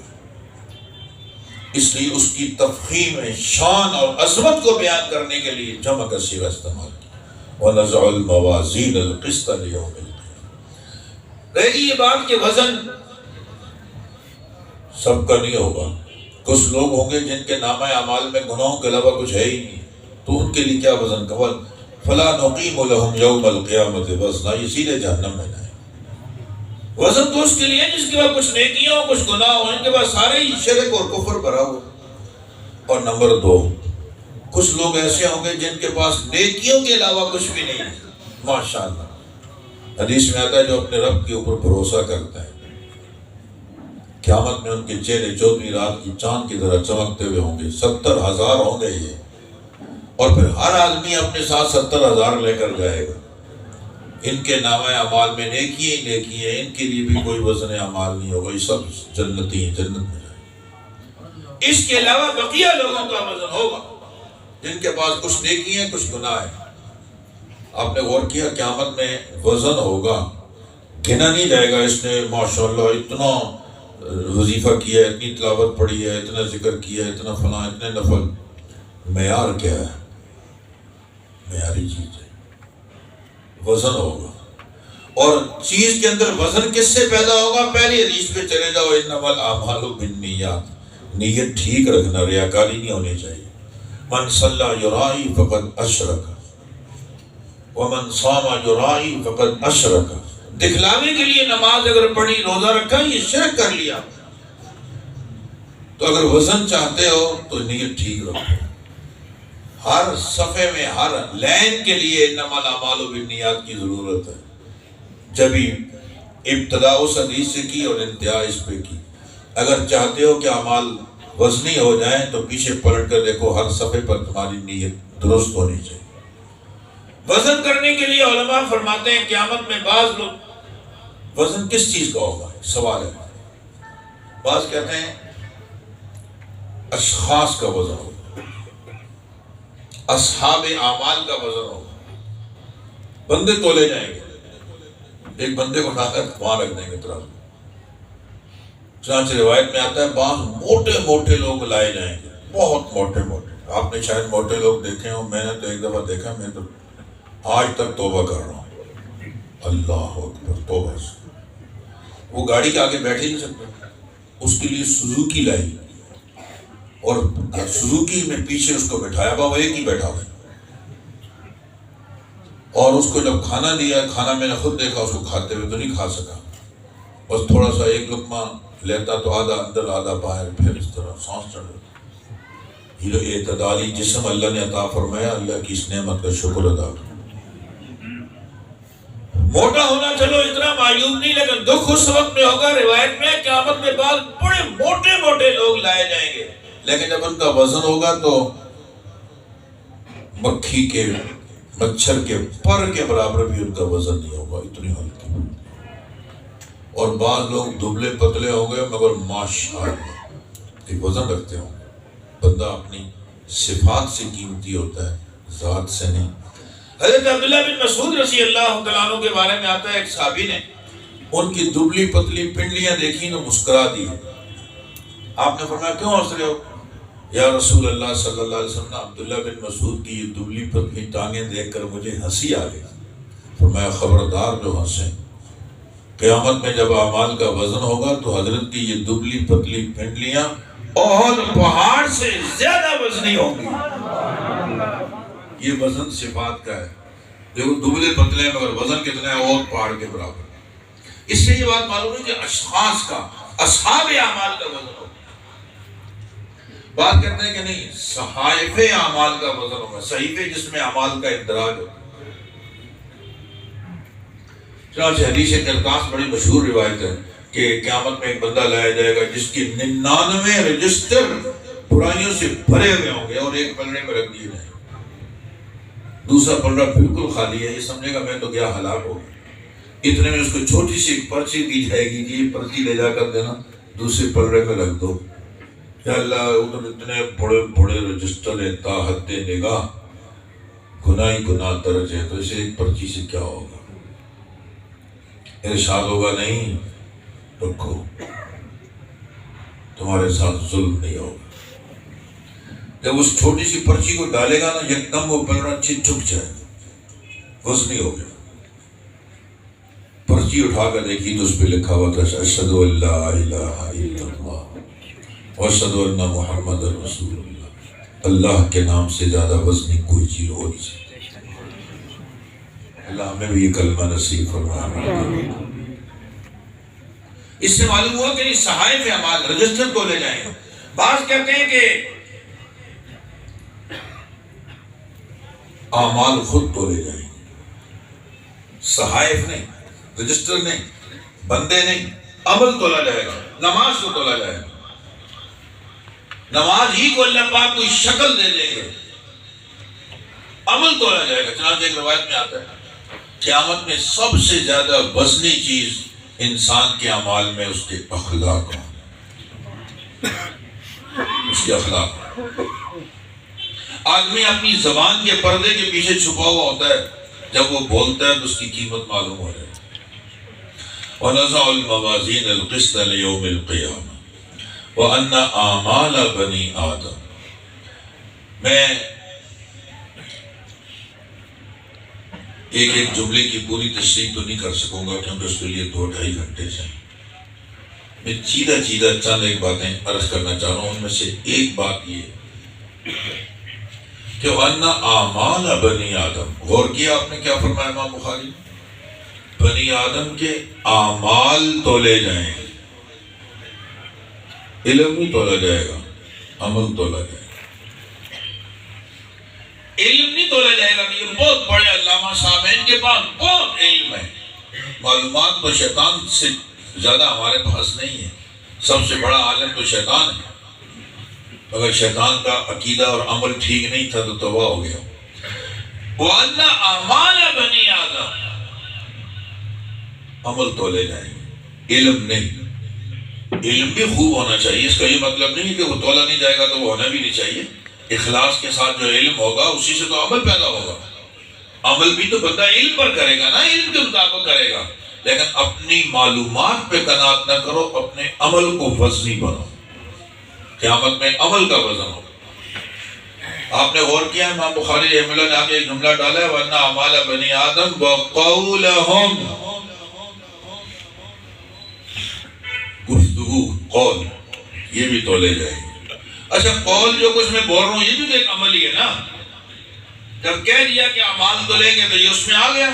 اس لیے اس کی تفخیم شان اور عظمت کو بیان کرنے کے لیے جمع کا صیغہ استعمال کیا، وَنَزَعُ الْمَوَازِينَ الْقِسْطَ لِيَوْمِ الْقِيَامَةِ۔ رہ گئی یہ بات کہ وزن سب کا نہیں ہوگا، کچھ لوگ ہوں گے جن کے نامہ اعمال میں گناہوں کے علاوہ کچھ ہے ہی نہیں، تو ان کے لیے کیا وزن کا فَلَا نُقِيمُ لَهُمْ يَوْمَ الْقِيَامَةِ وَزْنًا، یہ سیدھے جہنم میں جائیں۔ وزن تو اس کے لیے جس کے بعد کچھ نیکیاں ہوں، کچھ گناہ ہوں، ان کے بعد سارے ہی شرک اور کفر بھرا ہوا۔ اور نمبر 2، کچھ لوگ ایسے ہوں گے جن کے پاس نیکیوں کے علاوہ کچھ بھی نہیں ہے، ماشاءاللہ۔ حدیث میں آتا ہے جو اپنے رب کے اوپر بھروسہ کرتا ہے، قیامت میں ان کے چہرے 14ویں رات کی چاند کی طرح چمکتے ہوئے ہوں گے، 70,000 ہوں گے یہ، اور پھر ہر آدمی اپنے ساتھ 70,000 لے کر جائے گا۔ ان کے نامہ اعمال میں نیکی ہی نیکی ہے، ان کے لیے بھی کوئی وزن اعمال نہیں ہوگا، یہ سب جنتی ہیں، جنت میں جائیں۔ اس کے علاوہ بقیہ لوگوں کا وزن ہوگا جن کے پاس کچھ نیکی ہے، کچھ گناہ ہے۔ آپ نے غور کیا قیامت میں وزن ہوگا، گنا نہیں جائے گا اس نے ماشاءاللہ اتنا وظیفہ کیا ہے، اتنی تلاوت پڑھی ہے، اتنا ذکر کیا ہے، اتنا فلاں، اتنے نفل۔ معیار کیا ہے؟ معیاری چیز ہے، وزن ہوگا۔ اور چیز کے اندر وزن کس سے پیدا ہوگا؟ پہلی حدیث پہ چلے جاؤ، انما الاعمال بالنیات، نیت ٹھیک رکھنا، ریاکاری نہیں ہونی چاہیے۔ من صلی یرائی فقد اشرک ومن صام یرائی فقد اشرک، دکھلاوے کے لیے نماز اگر پڑھی، روزہ رکھا، یہ شرک کر لیا۔ تو اگر وزن چاہتے ہو تو نیت ٹھیک رکھو، ہر صفحے میں، ہر لائن کے لیے انما الاعمال بالنیات کی ضرورت ہے۔ جبھی ابتدا اس حدیث سے کی اور انتہا اس پہ کی۔ اگر چاہتے ہو کہ اعمال وزنی ہو جائیں تو پیچھے پلٹ کر دیکھو، ہر صفحے پر تمہاری نیت درست ہونی چاہیے۔ وزن کرنے کے لیے علماء فرماتے ہیں قیامت میں بعض لوگ، وزن کس چیز کا ہوگا سوال ہے۔ بعض کہتے ہیں اشخاص کا وزن ہوگا، اصحاب اعمال کا وزن ہوگا، بندے تولے جائیں گے، ایک بندے کو اٹھا کر وہاں رکھ دیں گے ترازو۔ چنانچہ روایت میں آتا ہے بعض موٹے موٹے لوگ لائے جائیں گے، بہت موٹے موٹے۔ آپ نے شاید موٹے لوگ دیکھے ہوں، میں نے تو ایک دفعہ دیکھا، میں تو آج تک توبہ کر رہا ہوں، اللہ اکبر، توبہ سے۔ وہ گاڑی کے آگے بیٹھ ہی نہیں سکتا، اس کے لیے سوزوکی لائی، اور سوزوکی میں پیچھے اس کو بٹھایا، وہ ایک ہی بیٹھا ہوا، اور اس کو جب کھانا دیا، کھانا میں نے خود دیکھا، اس کو کھاتے ہوئے تو نہیں کھا سکا، بس تھوڑا سا ایک لقمہ لیتا تو آدھا اندر آدھا باہر، پھر اس طرح سانس چڑھ گئی۔ یہ اعتدالی جسم اللہ نے عطا فرمایا، اللہ کی اس نعمت کا شکر ادا کرو۔ موٹا ہونا چلو اتنا معیوب نہیں، لیکن دکھ اس وقت میں ہوگا، روایت میں قیامت میں بعد بڑے موٹے موٹے لوگ لائے جائیں گے، لیکن جب ان کا وزن ہوگا تو مکھی کے، مچھر کے پر کے برابر بھی ان کا وزن نہیں ہوگا، اتنی ہلکی۔ اور بعض لوگ دبلے پتلے ہوں گے مگر ماشاءاللہ کہ وزن رکھتے ہوں گے۔ بندہ اپنی صفات سے قیمتی ہوتا ہے، ذات سے نہیں۔ حضرت عبداللہ بن مسعود رضی اللہ تعالیٰ عنہ کے بارے میں آتا ہے، ایک صحابی نے ان کی دبلی پتلی پنڈلیاں دیکھی تو مسکرا دی۔ آپ نے فرمایا کیوں ہنس رہے ہو؟ یا رسول اللہ صلی اللہ علیہ وسلم، عبداللہ بن مسعود کی یہ دبلی پتلی ٹانگیں دیکھ کر مجھے ہنسی آ گئی۔ فرمایا خبردار جو ہنسیں، قیامت میں جب اعمال کا وزن ہوگا تو حضرت کی یہ دبلی پتلی پنڈلیاں اور پہاڑ سے زیادہ وزنی ہوں گی۔ یہ وزن صفات کا ہے، دیکھو دبلے پتلے مگر وزن کتنا ہے، اور پہاڑ کے برابر۔ اس سے یہ بات معلوم ہے کہ اشخاص کا، اصحاب اعمال کا وزن ہوگا۔ بات کرتے ہیں کہ نہیں، صحائف اعمال کا وزن ہوگا، صحیفے جس میں اعمال کا اندراج ہوگا۔ چنانچہ حدیث قرطاس بڑی مشہور روایت ہے کہ قیامت میں ایک بندہ لایا جائے گا جس کی 99 رجسٹر برائیوں سے بھرے ہوئے ہوں گے اور ایک پلڑے میں رکھ دیے جائیں گے، دوسرا پلڑا بالکل خالی ہے، یہ سمجھے گا میں تو گیا ہلاک ہو گیا۔ اتنے میں اس کو چھوٹی سی ایک پرچی دی جائے گی کہ یہ پرچی لے جا کر دینا، دوسرے پلڑے میں رکھ دو۔ یا اللہ، ادھر اتنے بڑے بڑے رجسٹر ہیں، تا حد نگاہ گناہ ہی گناہ درج ہے، تو اسے ایک پرچی سے کیا ہوگا؟ ارشاد ہوگا نہیں رکھو، تمہارے ساتھ ظلم نہیں ہوگا۔ جب اس چھوٹی سی پرچی کو ڈالے گا نا، یکدم وہ پلڑا جھک جائے، وزنی ہو گیا۔ پرچی اٹھا کر دیکھی تو اس پہ لکھا ہوا تھا اشہد ان لا الہ الا اللہ واشہد ان محمد رسول اللہ۔ اللہ کے نام سے زیادہ وزنی کوئی چیز ہو نہیں سکتی۔ اللہ ہمیں بھی یہ کلمہ نصیب فرمائے۔ اس سے معلوم ہوا کہ یہ صحائف اعمال رجسٹر کو لے جائیں گے۔ بعض کہتے ہیں کہ اعمال خود تولے جائیں گے، صحائف نہیں، رجسٹر نہیں، بندے نہیں، عمل تولا جائے گا۔ نماز کو تولا جائے گا، نماز ہی کو اللہ پاک کوئی شکل دے دیں گے، عمل تولا جائے گا۔ چنانچہ ایک روایت میں آتا ہے قیامت میں سب سے زیادہ وزنی چیز انسان کے اعمال میں اس کے اخلاق ہوں، اس کے اخلاق۔ آدمی اپنی زبان کے پردے کے پیچھے چھپا ہوا ہوتا ہے، جب وہ بولتا ہے تو اس کی قیمت معلوم ہو جائے۔ وَنَزَعُ الْمَوَازِينَ الْقِسْطَ لِيَوْمِ الْقِيَامَةِ وَأَنَّ أَعْمَالَ بَنِي آدَمَ. میں ایک جملے کی پوری تشریح تو نہیں کر سکوں گا کیونکہ اس کے لیے 2-2.5 گھنٹے چاہیے. میں چیدہ چند ایک باتیں عرض کرنا چاہ رہا ہوں. ان میں سے ایک بات یہ کہ وَأَنَّ أَعْمَالَ بَنِي آدَم. غور کیا آپ نے کیا فرمایا امام بخاری نے؟ بنی آدم کے اعمال تولے جائیں گے. علم نہیں تولا جائے گا، عمل تولا جائے گا. علم نہیں تولا جائے گا. یہ بہت بڑے علامہ صاحب ہیں، ان کے پاس بہت علم ہے. معلومات تو شیطان سے زیادہ ہمارے پاس نہیں ہے. سب سے بڑا عالم تو شیطان ہے. اگر شیطان کا عقیدہ اور عمل ٹھیک نہیں تھا تو تباہ ہو گیا. وَأَنَّ أَعْمَالَ بَنِي آدَم. عمل تولے جائیں گے، علم نہیں. علم بھی خوب ہونا چاہیے. اس کا یہ مطلب نہیں کہ وہ تولا نہیں جائے گا تو وہ ہونا بھی نہیں چاہیے. اخلاص کے ساتھ جو علم ہوگا اسی سے تو عمل پیدا ہوگا. عمل بھی تو بندہ علم پر کرے گا نا، علم کے مطابق کرے گا. لیکن اپنی معلومات پہ قناعت نہ کرو، اپنے عمل کو وزنی بناؤ. قیامت میں عمل کا وزن ہو. آپ نے غور کیا امام بخاری رحمہ اللہ نے آگے ایک جملہ ڈالا ہے وَأَنَّ أَعْمَالَ بَنِي آدَم وَقَوْلَهُمْ. گفتگو، قول، یہ بھی تولے جائیں گے. اچھا قول جو کچھ میں بول رہا ہوں یہ بھی تو ایک عمل ہی ہے نا. جب کہہ دیا کہ اعمال تولیں گے تو یہ اس میں آ گیا.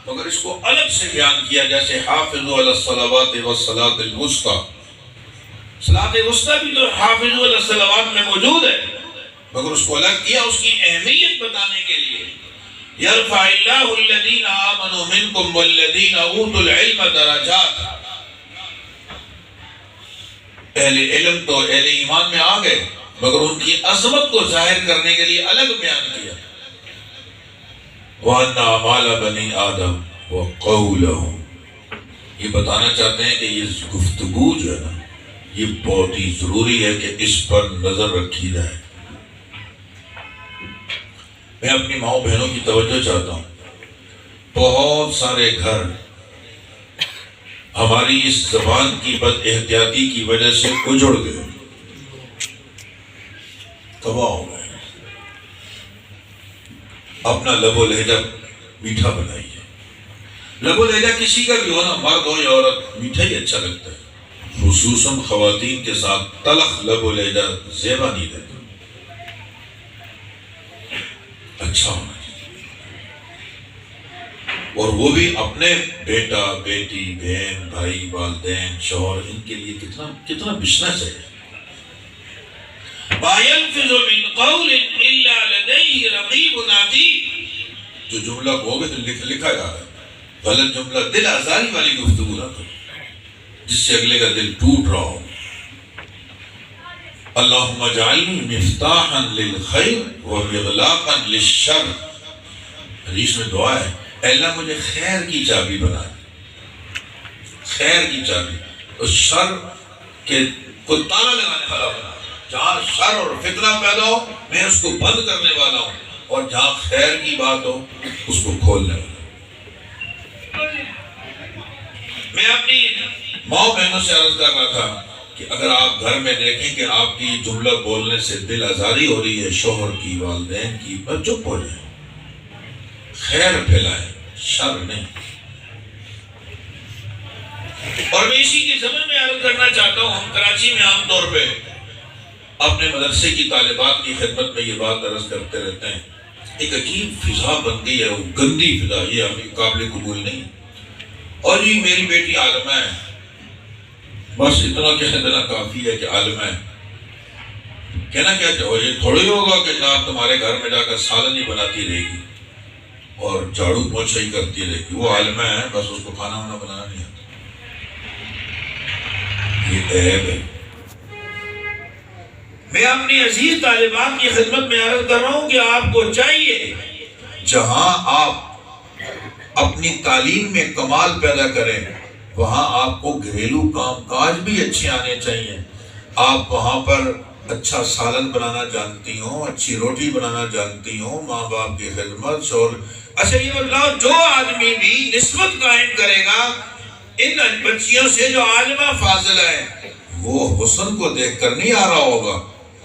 مگر اس کو الگ سے بیان کیا جیسے حافظوا علی الصلوات والصلاۃ الوسطی. صلاۃ الوسطی بھی تو حافظوا علی الصلوات میں موجود ہے، مگر اس کو الگ کیا اس کی اہمیت بتانے کے لیے. یرفع اللہ الذین آمنوا منکم والذین اوتوا العلم درجات. اہل علم تو اہل ایمان میں آ گئے، مگر ان کی عظمت کو ظاہر کرنے کے لیے الگ بیان کیا. وَأَنَّ أَعْمَالَ بَنِي آدَمَ وَقَوْلَهُمْ. یہ بتانا چاہتے ہیں کہ یہ گفتگو جو ہے نا یہ بہت ہی ضروری ہے کہ اس پر نظر رکھی جائے. میں اپنی ماؤں بہنوں کی توجہ چاہتا ہوں. بہت سارے گھر ہماری اس زبان کی بد احتیاطی کی وجہ سے اجڑ گئے، تباہ ہو گئے. اپنا لب و لہجہ میٹھا بنائیے. لب و لہجہ کسی کا بھی ہو نا، مرد ہو یا عورت، میٹھا ہی اچھا لگتا ہے. خصوصاً خواتین کے ساتھ تلخ لب و لہجہ زیبا نہیں دیتا، اچھا ہونا چاہیے. اور وہ بھی اپنے بیٹا بیٹی بہن بھائی والدین شوہر ان کے لیے کتنا بچنا چاہیے. مَا يَلْفِظُ مِنْ قَوْلٍ إِلَّا لَدَيْهِ رَقِيبٌ عَتِيدٌ. جو جملہ کہوگے تو لکھا جا رہا ہے. غلط جملہ، دل آزاری والی گفتگو نہ کرو جس سے اگلے کا دل ٹوٹ رہا ہو. اللہم اجعلنی مفتاحا للخیر ومغلاقا للشر. حدیث میں دعا ہے، اے اللہ مجھے خیر کی چابی بنا دے. خیر کی چابی، اس شر کے کو تالا لگانے والا بنا. جہاں شر اور فتنہ پیدا ہو میں اس کو بند کرنے والا ہوں، اور جہاں خیر کی بات ہو اس کو کھولنے والا ہوں. میں اپنی ماں بہنوں سے عرض کر رہا تھا کہ اگر آپ گھر میں دیکھیں کہ آپ کی جملہ بولنے سے دل آزاری ہو رہی ہے شوہر کی والدین کی، بس چپ ہو جائیں. خیر پھیلائیں، شر نہیں. اور میں اسی کی زمین میں عرض کرنا چاہتا ہوں، ہم کراچی میں عام طور پہ اپنے مدرسے کی طالبات کی خدمت میں یہ بات عرض کرتے رہتے ہیں. ایک عجیب فضا بن گئی ہے، وہ گندی فضا، یہ ہمیں قابل قبول نہیں. اور یہ میری بیٹی عالمہ ہے، بس اتنا کہہ دینا کافی ہے کہ عالمہ ہے. کہنا کیا چاہو، یہ تھوڑی ہوگا کہ جناب تمہارے گھر میں جا کر سالن ہی بناتی رہے گی اور جھاڑو پوچھا ہی کرتی رہے گی. وہ عالمہ ہے، بس اس کو کھانا وانا بنانا نہیں آتا. یہ عیب ہے. میں اپنی عزیز طالبات کی خدمت میں عرض کر رہا ہوں کہ آپ کو چاہیے جہاں آپ اپنی تعلیم میں کمال پیدا کریں وہاں آپ کو گھریلو کام کاج بھی اچھے آنے چاہیے. آپ وہاں پر اچھا سالن بنانا جانتی ہوں، اچھی روٹی بنانا جانتی ہوں، ماں باپ کی خدمت. اور اچھا یہ بتلاؤ، جو آدمی بھی نسبت قائم کرے گا ان بچیوں سے جو عالمہ فاضلہ ہے وہ حسن کو دیکھ کر نہیں آ رہا ہوگا،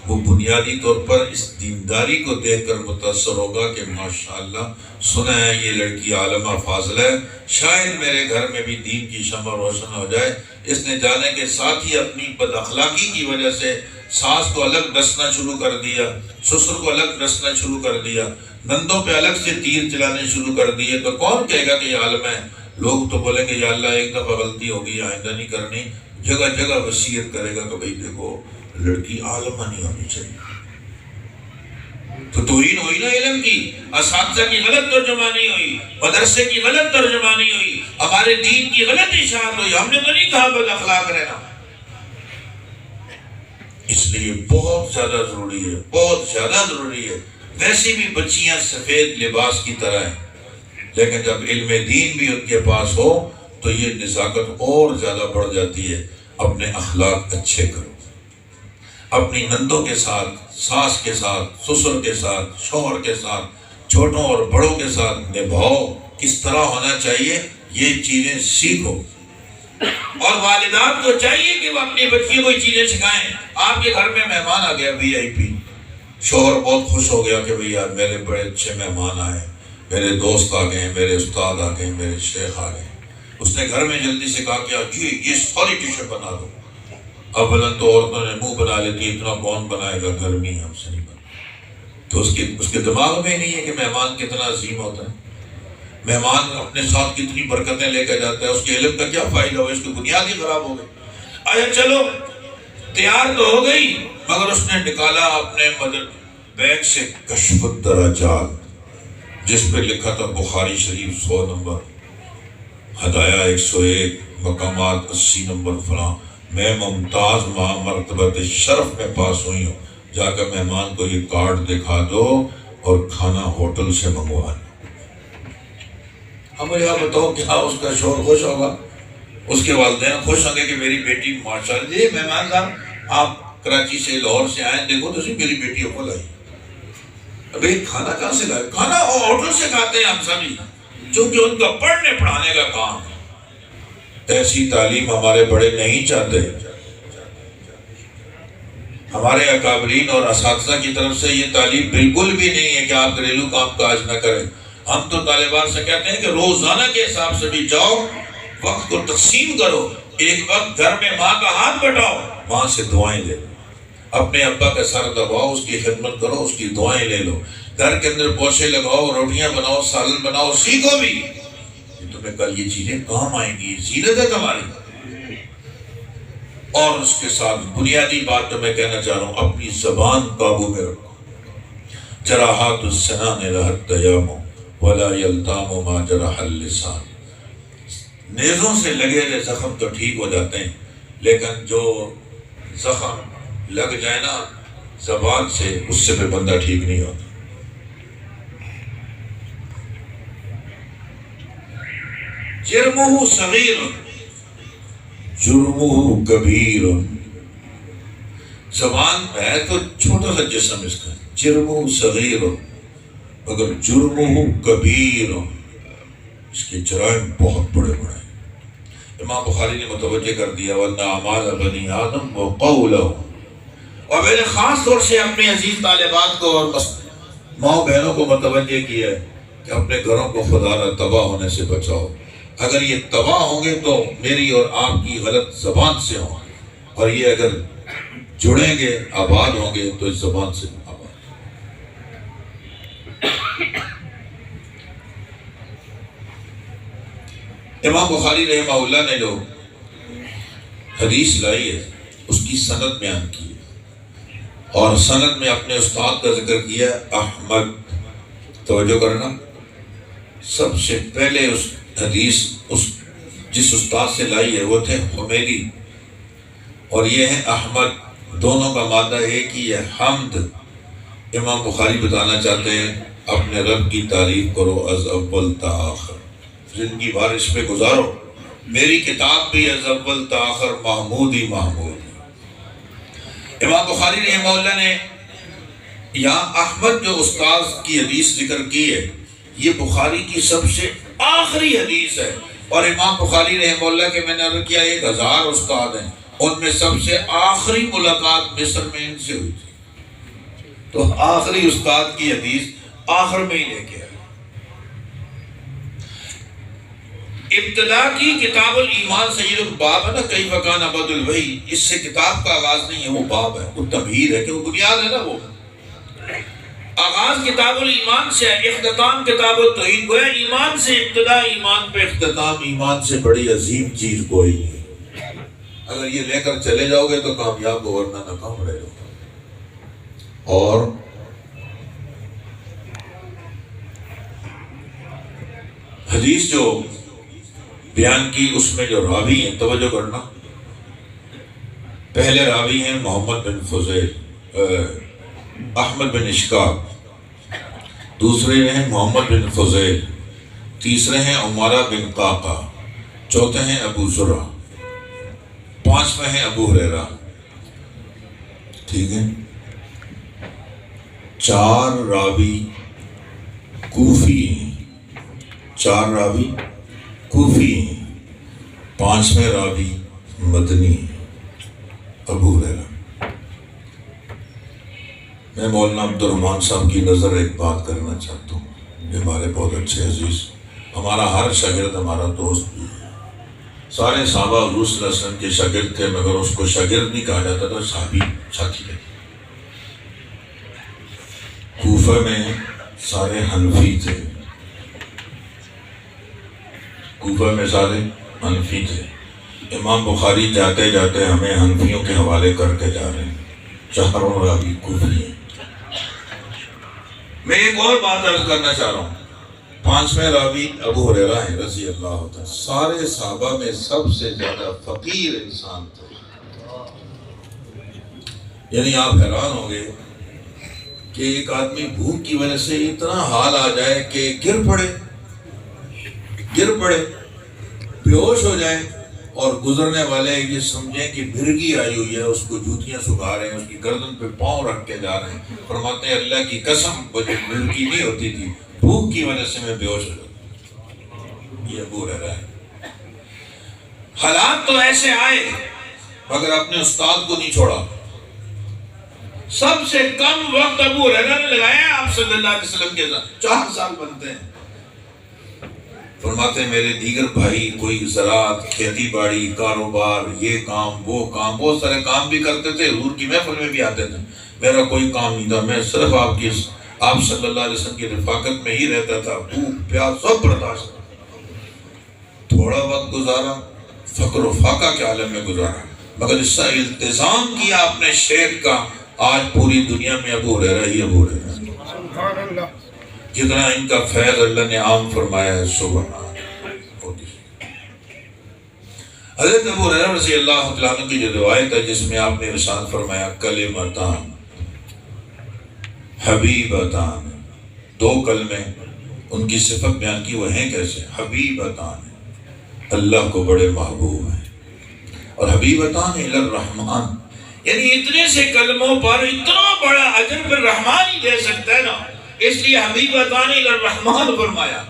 وہ بنیادی طور پر اس دینداری کو دیکھ کر متاثر ہوگا کہ ماشاءاللہ سنا ہے یہ لڑکی عالمہ فاضل ہے، شاید میرے گھر میں بھی دین کی شمع روشن ہو جائے۔ اس نے جانے کے ساتھ ہی اپنی بد اخلاقی کی وجہ سے ساس کو الگ ڈسنا شروع کر دیا، سسر کو الگ ڈسنا شروع کر دیا، نندوں پہ الگ سے تیر چلانے شروع کر دیے، تو کون کہے گا کہ یہ عالم ہے؟ لوگ تو بولیں گے یا اللہ ایک دفعہ غلطی ہوگی آئندہ نہیں کرنی، جگہ جگہ وصیت کرے گا کہ بھئی دیکھو لڑکی عالمہ نہیں ہونی چاہیے۔ تو توہین ہوئی نا علم کی، اساتذہ کی غلط ترجمانی ہوئی، مدرسے کی غلط ترجمانی ہوئی، ہمارے دین کی غلط اشاعت ہوئی۔ ہم نے تو نہیں کہا بد اخلاق رہنا، اس لیے بہت زیادہ ضروری ہے، بہت زیادہ ضروری ہے۔ ویسے بھی بچیاں سفید لباس کی طرح ہیں، لیکن جب علم دین بھی ان کے پاس ہو تو یہ نزاکت اور زیادہ بڑھ جاتی ہے۔ اپنے اخلاق اچھے کرو، اپنی نندوں کے ساتھ، ساس کے ساتھ، سسر کے ساتھ، شوہر کے ساتھ، چھوٹوں اور بڑوں کے ساتھ نبھاؤ، کس طرح ہونا چاہیے یہ چیزیں سیکھو۔ اور والدات کو چاہیے کہ وہ اپنی بچیوں کو یہ چیزیں سکھائیں۔ آپ کے گھر میں مہمان آ گیا VIP، شوہر بہت خوش ہو گیا کہ بھئی یار میرے بڑے اچھے مہمان آئے، میرے دوست آ گئے، میرے استاد آ گئے، میرے شیخ آ گئے۔ اس نے گھر میں جلدی سے کہا کہ یہ ساری ڈشیں بنا دو۔ اولاً تو عورتوں نے منہ بنا لیتی، اتنا کون بنائے گا، گرمی ہم سے نہیں بنا۔ تو اس کے دماغ میں نہیں ہے کہ مہمان کتنا عظیم ہوتا ہے، مہمان اپنے ساتھ کتنی برکتیں لے کے جاتا ہے، اس کے علم کا کیا فائدہ ہو، اس کی بنیاد ہی خراب ہو گئی۔ اچھا چلو تیار تو ہو گئی، مگر اس نے نکالا اپنے بیگ سے کشف الدرجات، جس پہ لکھا تھا بخاری شریف 100 نمبر، ہدایہ 101، مقامات 80 نمبر فلاں، میں ممتاز مرتبت شرف میں پاس ہوئی ہوں، جا کر مہمان کو یہ کارڈ دکھا دو اور کھانا ہوٹل سے منگوا لو۔ اب مجھے آپ بتاؤ کیا اس کا شوہر خوش ہوگا، اس کے والدین خوش ہوں گے کہ میری بیٹی ماشاءاللہ جی مہمان صاحب آپ کراچی سے لاہور سے آئیں، دیکھو تو میری بیٹی کو لائی۔ ابھی کھانا کہاں سے لائے؟ کھانا ہوٹل سے کھاتے ہیں ہم سبھی، چونکہ ان کا پڑھنے پڑھانے کا کام ہے۔ ایسی تعلیم ہمارے بڑے نہیں چاہتے۔ ہمارے اکابرین اور اساتذہ کی طرف سے یہ تعلیم بالکل بھی نہیں ہے کہ آپ گھریلو کام کاج نہ کریں۔ ہم تو طالبان سے کہتے ہیں کہ روزانہ کے حساب سے بھی جاؤ، وقت کو تقسیم کرو، ایک وقت گھر میں ماں کا ہاتھ بٹاؤ، ماں سے دعائیں لے لو، اپنے ابا کا سر دباؤ، اس کی خدمت کرو، اس کی دعائیں لے لو، گھر کے اندر پوچھے لگاؤ، روٹیاں بناؤ، سالن بناؤ، سیکھو بھی۔ تمہیں کل یہ چیزیں کام آئیں گی، زینت ہے تمہاری۔ اور اس کے ساتھ بنیادی بات تو میں کہنا چاہ رہا ہوں، اپنی زبان قابو میں رکھو۔ جراحات السنان لہت تیام ولا یلتام ما جرح اللسان، نیزوں سے لگے ہوئے زخم تو ٹھیک ہو جاتے ہیں، لیکن جو زخم لگ جائے نا زبان سے، اس سے پہ بندہ ٹھیک نہیں ہوتا۔ جرمہ صغیر جرمہ کبیر، زبان ہے تو چھوٹا سا جسم اس کا، جرمہ صغیر مگر جرمہ کبیر، اس کے جرائم بہت بڑے بڑے ہیں۔ امام بخاری نے متوجہ کر دیا وَأَنَّ أَعْمَالَ بَنِي آدَمَ وَقَوْلَهُ، اور میں نے خاص طور سے اپنے عزیز طالبات کو اور ماں بہنوں کو متوجہ کیا ہے کہ اپنے گھروں کو خدا نہ تباہ ہونے سے بچاؤ۔ اگر یہ تباہ ہوں گے تو میری اور آپ کی غلط زبان سے ہوں گے، اور یہ اگر جڑیں گے آباد ہوں گے تو اس زبان سے آباد۔ امام بخاری رحمہ اللہ نے جو حدیث لائی ہے اس کی سند بیان کی ہے، اور سند میں اپنے استاد کا ذکر کیا احمد۔ توجہ کرنا، سب سے پہلے اس حدیث جس استاد سے لائی ہے وہ تھے حمیدی، اور یہ ہے احمد، دونوں کا مادہ ایک ہی ہے، حمد۔ امام بخاری بتانا چاہتے ہیں اپنے رب کی تعریف کرو از اول تا آخر، زندگی بھر اس پہ گزارو، میری کتاب بھی از اول تا آخر محمود ہی محمود۔ امام بخاری رحمہ اللہ نے یہاں احمد جو استاذ کی حدیث ذکر کی ہے، یہ بخاری کی سب سے آخری حدیث ہے۔ اور امام بخاری رحمہ اللہ کے میں نے عرض کیا 1000 استاد ہیں، ان میں سب سے آخری ملاقات مصر میں ان سے ہوئی تھی، تو آخری استاد کی حدیث آخر میں ہی لے کے آئے۔ ابتدا کی کتاب الایمان سے یہ جو باب ہے نا کئی وکان عبد الوحی، اس سے کتاب کا آغاز نہیں ہے، وہ باب ہے، وہ تمہید ہے کہ وہ بنیاد ہے نا، وہ آغاز کتاب الایمان سے ہے، اختتام کتاب التوحید، گویا ایمان سے ابتدا، ایمان پہ اختتام، ایمان سے بڑی عظیم چیز کوئی نہیں۔ اگر یہ لے کر چلے جاؤ گے تو کامیاب ہو، ورنہ ناکام رہے گا۔ اور حدیث جو بیان کی اس میں جو راوی ہیں، توجہ کرنا، پہلے راوی ہیں محمد بن فضیل، احمد بن اشکاب، دوسرے ہیں محمد بن فضیل، تیسرے ہیں عمارہ بن قاقا، چوتھے ہیں ابو زرع، پانچویں ہیں ابو ہریرہ، ٹھیک ہے۔ 4 راوی کوفی ہیں، 4 راوی کوفی ہیں، 5ویں راوی مدنی ہیں، ابو ہریرہ۔ میں مولانا عبد الرحمن صاحب کی نظر ایک بات کرنا چاہتا ہوں، یہ ہمارے بہت اچھے عزیز، ہمارا ہر شاگرد ہمارا دوست بھی ہے، سارے صحابہ حضور صلی اللہ علیہ وسلم کے شاگرد تھے، مگر اس کو شاگرد نہیں کہا جاتا تھا، صحابی ساتھی تھے۔ کوفہ میں سارے حنفی تھے، کوفہ میں سارے حنفی تھے۔ امام بخاری جاتے جاتے ہمیں حنفیوں کے حوالے کر کے جا رہے ہیں، 4 راوی کوفی ہیں۔ میں ایک اور بات عرض کرنا چاہ رہا ہوں، 5ویں راوی ابو ہریرہ ہیں رضی اللہ عنہ، سارے صحابہ میں سب سے زیادہ فقیر انسان تھے۔ یعنی آپ حیران ہوں گے کہ ایک آدمی بھوک کی وجہ سے اتنا حال آ جائے کہ گر پڑے، بے ہوش ہو جائے، اور گزرنے والے یہ سمجھیں کہ بھرگی آئی ہوئی ہے، اس کو جوتیاں سکھا رہے ہیں، اس کی گردن پہ پاؤں رکھ کے جا رہے ہیں، فرماتے ہیں اللہ کی قسم مجھے بھرگی نہیں ہوتی تھی، بھوک کی وجہ سے میں بے ہوش ہو جاتا۔ یہ ابو ہریرہ ہے۔ حالات تو ایسے آئے مگر اپنے استاد کو نہیں چھوڑا۔ سب سے کم وقت ابو ہریرہ نے لگایا آپ صلی اللہ علیہ وسلم کے ساتھ، 4 سال بنتے ہیں۔ فرماتے ہیں میرے دیگر بھائی کوئی زراعت، کھیتی باڑی، کاروبار، یہ کام وہ کام، بہت سارے کام بھی کرتے تھے، حضور کی محفل میں بھی آتے تھے، میرا کوئی کام نہیں تھا، میں صرف آپ صلی اللہ علیہ وسلم کی رفاقت میں ہی رہتا تھا، بھوک پیاس سب برداشت، تھوڑا وقت گزارا، فقر و فاقہ کے عالم میں گزارا، مگر اس سے التزام کیا اپنے شیخ کا، آج پوری دنیا میں ابو ہریرہ ہی ابو ہریرہ، سبحان اللہ، جتنا ان کا فیض اللہ نے عام فرمایا ہے، سبحان اللہ۔ حضرت ابو ہریرہ رضی اللہ عنہ کی جو روایت ہے جس میں آپ نے ارشاد فرمایا کلمتان حبیبتان، 2 کلمے ان کی صفت بیان کی، وہ ہیں کیسے؟ حبیبتان، اللہ کو بڑے محبوب ہیں، اور حبیبتان الی الرحمن، یعنی اتنے سے کلموں پر اتنا بڑا اجر پھر رحمان ہی دے سکتا ہے نا، اس لیے حبیبتان الی الرحمن فرمایا،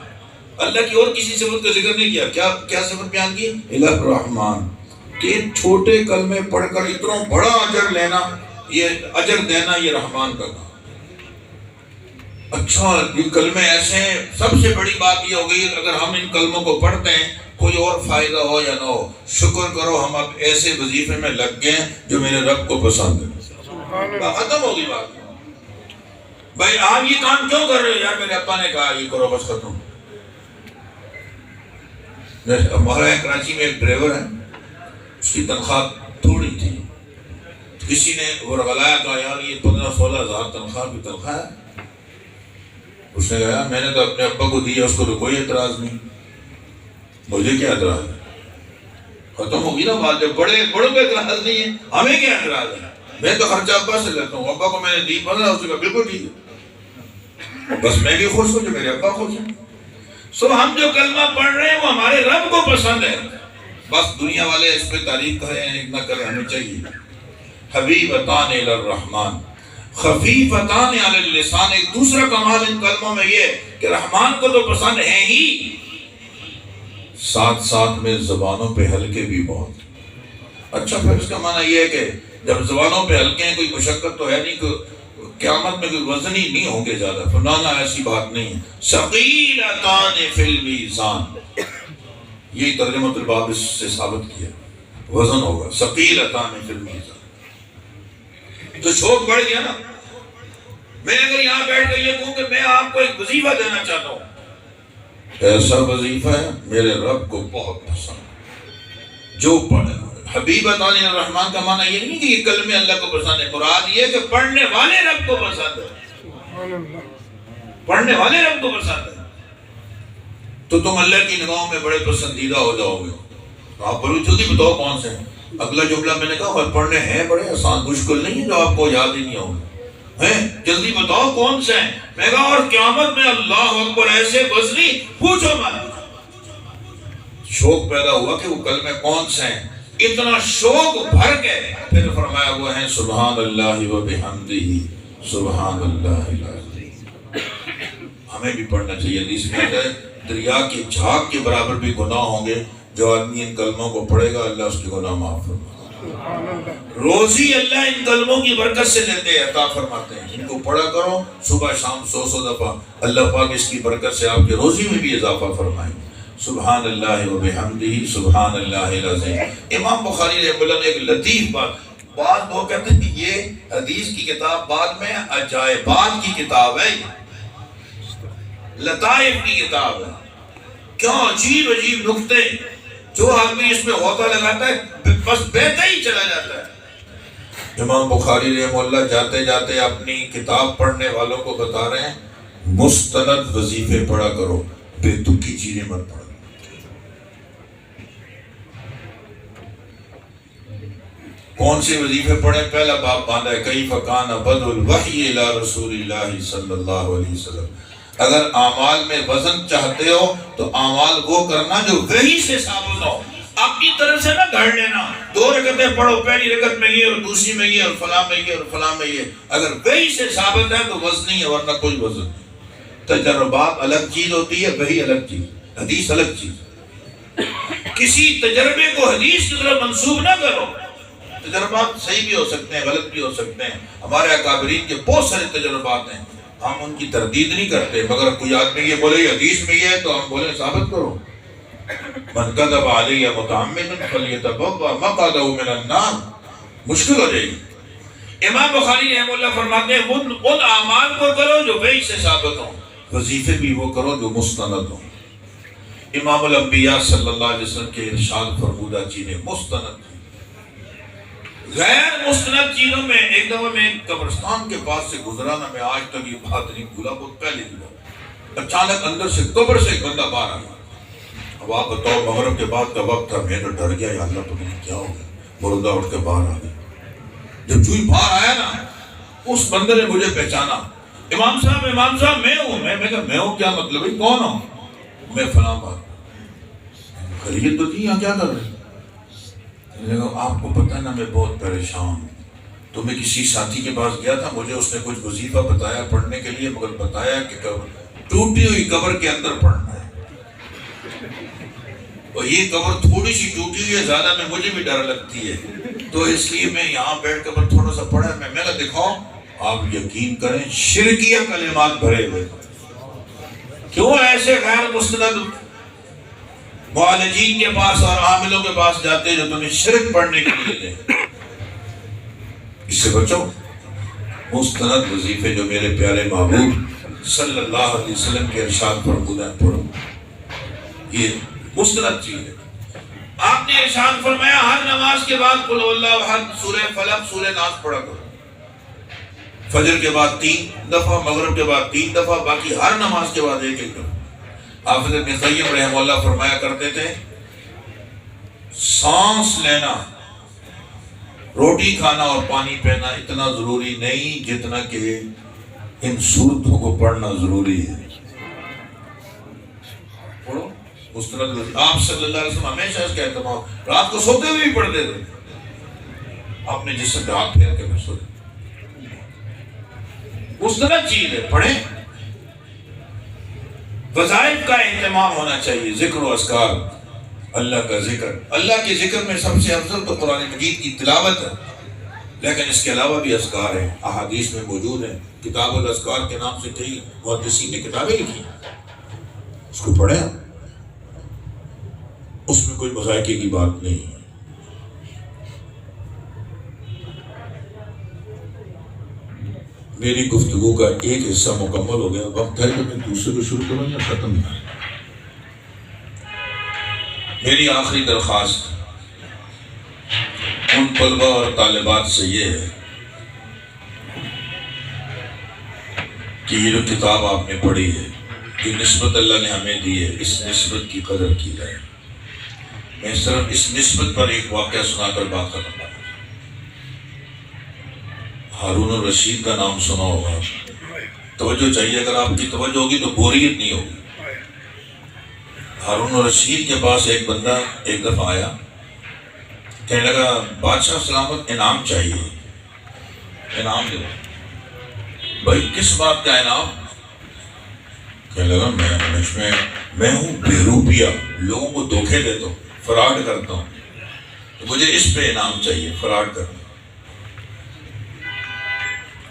اللہ کی اور کسی صفت کا ذکر نہیں کیا۔ کیا صفت بیان کی؟ الی الرحمن، کہ چھوٹے کلمے پڑھ کر اتنا بڑا اجر لینا، یہ اجر دینا، یہ رحمان کا کام۔ اچھا یہ کلمے ایسے ہیں، سب سے بڑی بات یہ ہو گئی اگر ہم ان کلموں کو پڑھتے ہیں، کوئی اور فائدہ ہو یا نہ ہو، شکر کرو ہم اب ایسے وظیفے میں لگ گئے ہیں جو میرے رب کو پسند ہے، ختم ہوگی بات۔ بھائی آپ یہ کام کیوں کر رہے ہو؟ یار میرے ابا نے کہا یہ کرو، بس ختم۔ ہمارا کراچی میں ایک ڈرائیور ہے، اس کی تنخواہ تھوڑی تھی، کسی نے ورغلایا کہا یار یہ 15-16 ہزار تنخواہ کی تنخواہ ہے، اس نے کہا میں نے تو اپنے ابا کو دی ہے، اس کو تو کوئی اعتراض نہیں، مجھے کیا اعتراض ہے؟ ختم ہوگی نا بات، جب بڑوں کو اعتراض نہیں ہے ہمیں کیا اعتراض ہے؟ میں تو خرچہ ابا سے لیتا ہوں، ابا کو میں نے دی 15، اس نے کہا بالکل ٹھیک ہے، بس میں بھی خوش ہوں جو میرے ابا خوش ہیں۔ ہم جو کلمہ پڑھ رہے ہیں وہ ہمارے رب کو پسند ہے، بس دنیا والے اس پہ تعریف کریں نہ کریں، ہمیں چاہیے حبیبتان الی الرحمن خفیفتان علی اللسان۔ ایک دوسرا کمال ان کلموں میں یہ کہ رحمان کو تو پسند ہے ہی، ساتھ ساتھ میں زبانوں پہ ہلکے بھی بہت۔ اچھا پھر اس کا معنی یہ ہے کہ جب زبانوں پہ ہلکے ہیں کوئی مشقت تو ہے نہیں، کہ قیامت میں کوئی وزن ہی نہیں ہوں گے زیادہ، فرمانا ایسی بات نہیں ہے۔ ثقیلتان فی المیزان، یہی ترجمۃ الباب اس سے ثابت کیا، وزن ہوگا ثقیلتان فی المیزان۔ تو شوق بڑھ گیا نا۔ میں اگر یہاں بیٹھ کر یہ کہوں کہ میں آپ کو ایک وظیفہ دینا چاہتا ہوں، ایسا وظیفہ ہے میرے رب کو بہت پسند، جو پڑھے۔ حبیب عطانی الرحمن کا معنی یہ نہیں کہ یہ کلمے اللہ کو پسند ہے، مراد یہ کہ پڑھنے والے رب کو پسند ہے، پڑھنے والے رب کو پسند ہے، تو تم اللہ کی نگاہوں میں بڑے پسندیدہ ہو جاؤ گے۔ تو آپ بڑی جلدی بتاؤ کون سے ہیں۔ اگلا جملہ میں نے کہا اور پڑھنے ہیں بڑے آسان، مشکل نہیں ہے جو آپ کو یاد ہی نہیں ہوگا، ہیں جلدی بتاؤ کون سے ہیں۔ میں کہا اور قیامت میں اللہ اکبر ایسے وزنی پوچھو مت۔ شوق پیدا ہوا کہ وہ کلمے کون سے ہیں، اتنا شوق بھر کے پھر فرمایا ہوا ہے سبحان اللہ و بحمدہ سبحان اللہ العظیم۔ ہمیں بھی پڑھنا چاہیے۔ حدیث میں آتا ہے دریا کی جھاگ کے برابر بھی گناہ ہوں گے، جو آدمی ان کلموں کو پڑھے گا اللہ اس کے گناہ معاف فرمائے۔ روزی اللہ ان کلموں کی برکت سے دیتے ہیں، عطا فرماتے ہیں۔ ان کو پڑھا کرو صبح شام 100 دفعہ، اللہ پاک اس کی برکت سے آپ کے روزی میں بھی اضافہ فرمائیں۔ سبحان اللہ و بحمدہ سبحان اللہ العظیم۔ امام بخاری رحمہ اللہ نے ایک لطیف بات، بعض لوگ کہتے ہیں کہ یہ حدیث کی کتاب بعد میں عجائبات کی کتاب ہے، لطائف کی کتاب ہے۔ کیوں عجیب عجیب نکتے، جو آدمی اس میں ہوتا لگاتا ہے بس بہتا ہی چلا جاتا ہے۔ امام بخاری رحمہ اللہ جاتے جاتے اپنی کتاب پڑھنے والوں کو بتا رہے ہیں مستند وظیفے پڑھا کرو، بے تکی چیزیں مت پڑھو۔ کون سے وظیفے پڑھیں؟ پہلا باب باندھا ہے کیف کان بدء الوحی الی رسول اللہ صلی اللہ علیہ وسلم۔ اگر اعمال میں وزن چاہتے ہو تو اعمال وہ کرنا جو وحی سے ثابت ہو، اپنی طرف سے نہ گھڑ لینا۔ 2 رکعتیں پڑھو، پہلی رکعت میں یہ اور دوسری میں یہ اور فلاں میں یہ اور فلاں میں یہ، اگر وحی سے ثابت ہے تو وزن نہیں ہے، ورنہ کوئی وزن نہیں۔ تجربات الگ چیز ہوتی ہے، وحی الگ چیز، حدیث الگ چیز۔ کسی تجربے کو حدیث کی طرف منسوب نہ کرو۔ تجربات صحیح بھی ہو سکتے ہیں، غلط بھی ہو سکتے ہیں، ہمارے اکابرین کے بہت سارے تجربات ہیں، ہم ان کی تردید نہیں کرتے، مگر کوئی آدمی یہ بولے حدیث میں یہ ہے تو ہم بولیں ثابت کرو۔ من کذب علی متعمدا فلیتبوأ مقعدہ من النار، مشکل ہو جائے گی۔ امام بخاری رحمہ اللہ فرماتے ہیں ان اعمال کو کرو جو وحی سے ثابت ہوں، وظیفے بھی وہ کرو جو مستند ہوں۔ امام الانبیاء صلی اللہ علیہ وسلم کے ارشاد فرمودہ چیزیں مستند تھیں۔ غیر مستند چیزوں میں ایک دفعہ میں ایک قبرستان کے پاس سے گزرا نا، میں آج تک یہ بات نہیں بھولا، بہت پہلے بھولا۔ اچانک اندر سے قبر سے ایک بندہ باہر آیا۔ اب آپ بتاؤ مغرب کے بعد کا وقت تھا، میں تو ڈر گیا، یا اللہ پتہ نہیں کیا ہو گیا، مردہ اٹھ کے باہر آ گیا۔ جب چوئی باہر آیا نا، اس بندے نے مجھے پہچانا، امام صاحب میں ہوں۔ میں کہا میں ہوں کیا مطلب ہے، کون ہوں؟ میں فلاں بات۔ خیریت تو تھی، یہاں کیا کر رہے؟ آپ کو پتہ ہے نا میں بہت پریشان ہوں، تو میں کسی ساتھی کے پاس گیا تھا، مجھے اس نے کچھ وظیفہ بتایا پڑھنے کے لیے، مگر بتایا کہ ٹوٹی ہوئی قبر کے اندر پڑھنا ہے، اور یہ قبر تھوڑی سی ٹوٹی ہوئی ہے، زیادہ میں مجھے بھی ڈر لگتی ہے، تو اس لیے میں یہاں بیٹھ کر تھوڑا سا پڑھا۔ میں نے دکھاؤ، آپ یقین کریں شرکیہ کلمات بھرے ہوئے۔ کیوں ایسے غیر مستند معالجین کے پاس اور عاملوں کے پاس جاتے جو تمہیں شرک پڑھنے کے لیے دیں؟ اس سے بچو۔ مستند وظیفے جو میرے پیارے محبوب صلی اللہ علیہ وسلم کے ارشاد فرمودہ پڑھو، یہ مستند چیز ہے۔ آپ نے ارشاد فرمایا ہر نماز کے بعد قل اللہ احد، سورہ فلق، سورہ ناس پڑھا کرو، فجر کے بعد 3 دفعہ، مغرب کے بعد 3 دفعہ، باقی ہر نماز کے بعد 1 دفعہ۔ حافظ ابن قیم رحمہ اللہ فرمایا کرتے تھے سانس لینا، روٹی کھانا اور پانی پینا اتنا ضروری نہیں جتنا کہ ان صورتوں کو پڑھنا ضروری ہے۔ پڑھو مستند وظیفہ۔ آپ صلی اللہ علیہ وسلم ہمیشہ اس کا اہتمام، رات کو سوتے ہوئے بھی پڑھتے تھے، اپنے جسم پہ ہاتھ پھیر کے بھی سوتے۔ مستند چیز ہے، پڑھیں۔ وظائف کا اہتمام ہونا چاہیے، ذکر و اذکار، اللہ کا ذکر، اللہ کے ذکر میں سب سے افضل تو قرآن مجید کی تلاوت ہے، لیکن اس کے علاوہ بھی اذکار ہیں، احادیث میں موجود ہیں۔ کتاب الاذکار کے نام سے کئی محدثین نے کتابیں لکھی، اس کو پڑھیں، اس میں کوئی مذائقے کی بات نہیں ہے۔ میری گفتگو کا ایک حصہ مکمل ہو گیا، وقت ہے کہ میں دوسرے کو شروع کروں یا ختم ہے؟ میری آخری درخواست ان طلبہ اور طالبات سے یہ ہے کہ یہ جو کتاب آپ نے پڑھی ہے، جو نسبت اللہ نے ہمیں دی ہے، اس نسبت کی قدر کی جائے۔ میں صرف اس نسبت پر ایک واقعہ سنا کر بات ختم کروں۔ ہارون الرشید کا نام سنا ہوگا، توجہ چاہیے، اگر آپ کی توجہ ہوگی تو بوریت نہیں ہوگی۔ ہارون الرشید کے پاس ایک بندہ ایک دفعہ آیا، کہنے لگا بادشاہ سلامت انعام چاہیے، انعام دے۔ بھائی کس بات کا انعام؟ کہنے لگا میں ہوں بہروپیہ، لوگوں کو دھوکے دیتا ہوں، فراڈ کرتا ہوں، تو مجھے اس پہ انعام چاہیے، فراڈ کرنا۔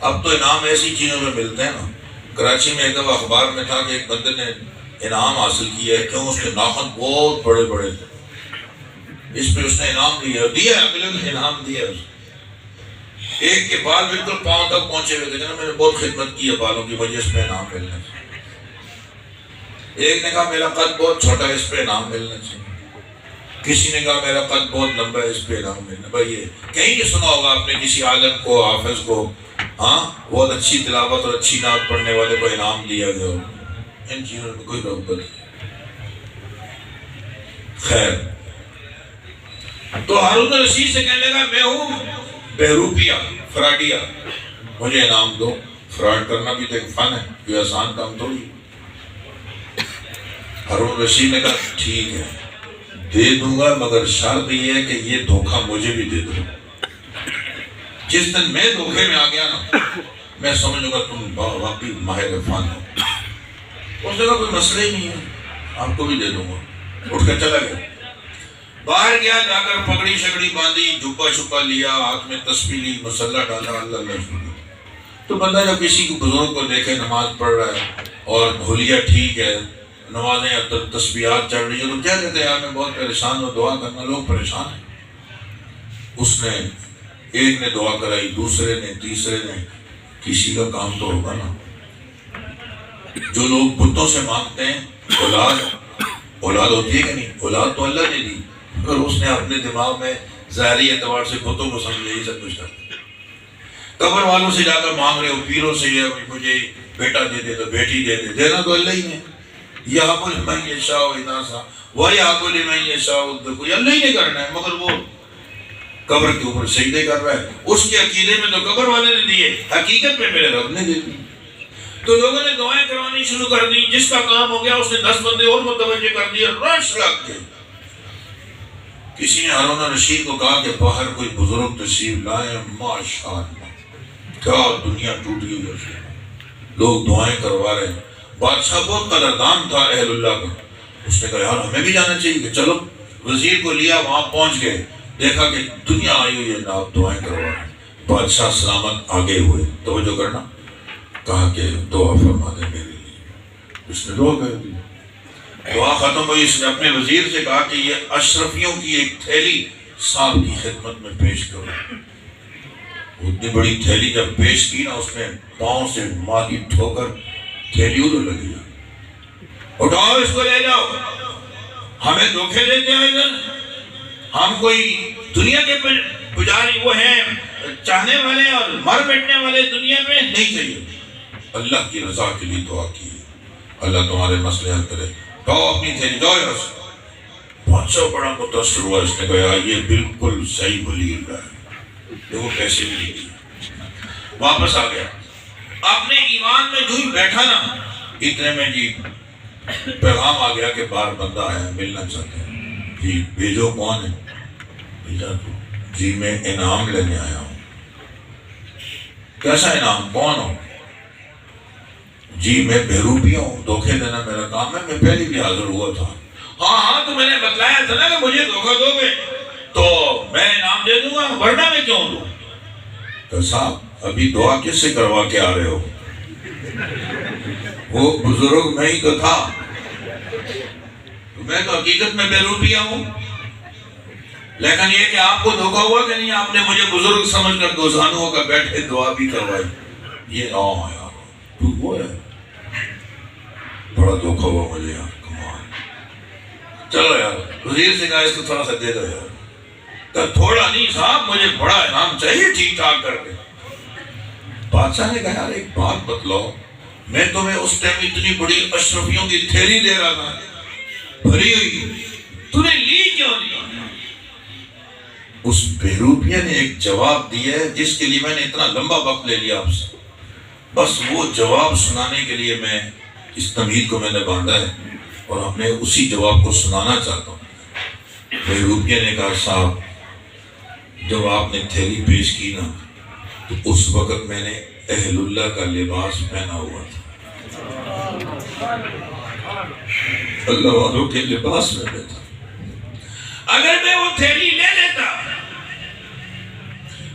اب تو انعام ایسی چیزوں میں ملتے ہیں نا۔ کراچی میں ایک دفعہ اخبار میں تھا کہ ایک بندے نے انعام حاصل کیا ہے، کیوں؟ اس کے ناخن بہت بڑے بڑے تھے، اس پہ اس نے انعام دیا، اگلے نے انعام دیا۔ ایک کے بال بالکل پاؤں تک پہنچے ہوئے تھے، کہنا میں نے بہت خدمت کی ہے بالوں کی وجہ، اس پہ انعام ملنا چاہیے۔ ایک نے کہا میرا قد بہت چھوٹا ہے، اس پہ انعام ملنا چاہیے۔ کسی نے کہا میرا قد بہت لمبا ہے، اس پہ انعام ملنا۔ بھائی یہ کہیں نہیں سنا ہوگا آپ نے کسی عالم کو، حافظ کو، ہاں بہت اچھی تلاوت اور اچھی نعت پڑھنے والے کو انعام دیا گیا ہو، ان چیزوں میں کوئی رغبت نہیں۔ خیر، تو ہارون الرشید سے کہنے لگا میں ہوں بہروپیہ، فراڈیا، مجھے انعام دو۔ فراڈ کرنا بھی تو ایک فن ہے، کوئی آسان کام تھوڑی۔ ہارون الرشید نے کہا ٹھیک ہے دے دوں گا، مگر شرط یہ ہے کہ یہ دھوکہ مجھے بھی دے دو۔ جس دن میں دھوکے میں آ گیا نا، میں سمجھوں گا تم واقعی ماہر فن ہو۔ اس نے کہا کوئی مسئلہ ہی نہیں ہے، آپ کو بھی دے دوں گا۔ اٹھ کر چلا گیا، باہر گیا، جا کر پگڑی شگڑی باندھی، جھپا چھپا لیا، ہاتھ میں تسبیح لی، مسلح ڈالا، اللہ اللہ شروع۔ تو بندہ جب کسی کو بزرگ کو دیکھے نماز پڑھ رہا ہے اور حلیہ ٹھیک ہے، نمازیں تسبیحات چڑھ رہی ہیں، تو کیا کہتے ہیں یار میں بہت پریشان ہوں، دعا کرنا۔ لوگ پریشان ہیں۔ اس نے ایک نے دعا کرائی، دوسرے نے، تیسرے نے، کسی کا کام تو ہوگا نا۔ جو لوگ بتوں سے مانگتے ہیں اولاد ہوتی ہے کہ نہیں؟ اولاد تو اللہ نے دی، اور اس نے اپنے دماغ میں ظاہری اعتبار سے بتوں کو سمجھ یہی سب کچھ کرتے۔ قبر والوں سے جا کر مانگ رہے ہو، پیروں سے یہ مجھے بیٹا دے دے تو بیٹی دے دے، دینا تو اللہ ہی نے۔ یہب لمن یشاء اناثا ویہب لمن یشاء الذکور، اللہ ہی نے کرنا ہے، مگر وہ قبر کے اوپر سجدے کر رہا ہے۔ اس کے عقیدے میں تو قبر والے نے دیے، حقیقت میں میرے رب نے دے دی۔ تو لوگوں نے دعائیں کروانی شروع کر دی، جس کا کام ہو گیا اس نے 10 بندے اور متوجہ کر دیے، رش لگ گئے۔ کسی نے ہارون الرشید کو کہا کہ باہر کوئی بزرگ تشریف لائے، ماشاءاللہ کیا دنیا ٹوٹ گئی اس سے، لوگ دعائیں کروا رہے ہیں۔ بادشاہ بہت قدردان تھا اہل اللہ کا، اس نے کہا یار ہمیں بھی جانا چاہیے، کہ چلو۔ وزیر کو لیا، وہاں پہنچ گئے، دیکھا کہ دنیا آئی ہوئی ہے، آپ دعائیں کروا رہے ہیں۔ بادشاہ سلامت آگے ہوئے، توجہ کرنا، کہا کہ دعا فرما دے میرے لیے۔ اس نے دعا کر دی، دعا ختم ہوئی، اس نے اپنے وزیر سے کہا کہ یہ اشرفیوں کی ایک تھیلی صاحب کی خدمت میں پیش کرو۔ اتنی بڑی تھیلی جب پیش کی نا، اس نے پاؤں سے ماری ٹھوکر، تھیلی ادھر لگی، اٹھاؤ اس کو لے جاؤ، ہمیں دھوکے دیتے ہیں، ہم کوئی دنیا کے پجاری وہ ہیں چاہنے والے اور مر بیٹھنے والے دنیا میں نہیں چاہیے۔ اللہ کی رضا کے لیے دعا کی، اللہ تمہارے مسئلے حل کرے، جاؤ اپنی تھیلی جاؤ یہاں سے۔ بادشاہ بڑا متاثر ہوا، اس نے کہا یہ بالکل صحیح ولی ہے، وہ پیسے بھی نہیں دیے، واپس آ گیا۔ اپنے ایمان میں جو ہی بیٹھا نا، اتنے میں جی پیغام آ گیا کہ باہر بندہ آیا، ملنا چاہتے ہیں۔ جی بھیجو، کون ہے؟ بھیجا تو جی میں انعام لینے آیا ہوں۔ کیسا انعام؟ کون ہو؟ جی میں بہروپیہ ہوں، دھوکے دینا میرا کام ہے، میں پہلے بھی حاضر ہوا تھا، ہاں تو میں نے بتلایا تھا نا کہ مجھے دھوکہ دو گے تو میں انعام دے دوں گا، ورنہ میں کیوں دوں؟ تو صاحب ابھی دعا کس سے کروا کے آ رہے ہو؟ وہ بزرگ میں ہی تو تھا، میں تو حقیقت میں بے روپیہ ہوں، لیکن یہ کہ آپ کو دھوکہ ہوا کہ نہیں، آپ نے مجھے بزرگ سمجھ کر دوزانوں کا بیٹھے دعا بھی کروائی. یہ یار تو وہ ہے، بڑا دھوکہ ہوا مجھے یار. کمال. چلو یار وزیر سے کہا اس کو تھوڑا سا دے دو یار. تو تھوڑا نہیں صاحب، مجھے بڑا انعام چاہیے ٹھیک ٹھاک کر کے. بادشاہ نے کہا یار ایک بات بتلاؤ، میں تمہیں اس ٹائم اتنی بڑی اشرفیوں کی تھیلی دے رہا تھا بھری ہوئی، تو نے لی کیوں نہیں؟ اس بیروپیہ نے ایک جواب دیا ہے جس کے لیے میں نے اتنا لمبا وقت لے لیا آپ سے. بس وہ جواب سنانے کے لیے میں اس تمہید کو میں نے باندھا ہے اور ہم نے اسی جواب کو سنانا چاہتا ہوں. بیروپیہ نے کہا صاحب جب آپ نے تھیلی پیش کی نا تو اس وقت میں نے اہل اللہ کا لباس پہنا ہوا تھا، اللہ والوں کے لباس میں تھا. اگر میں وہ تھیلی لے لیتا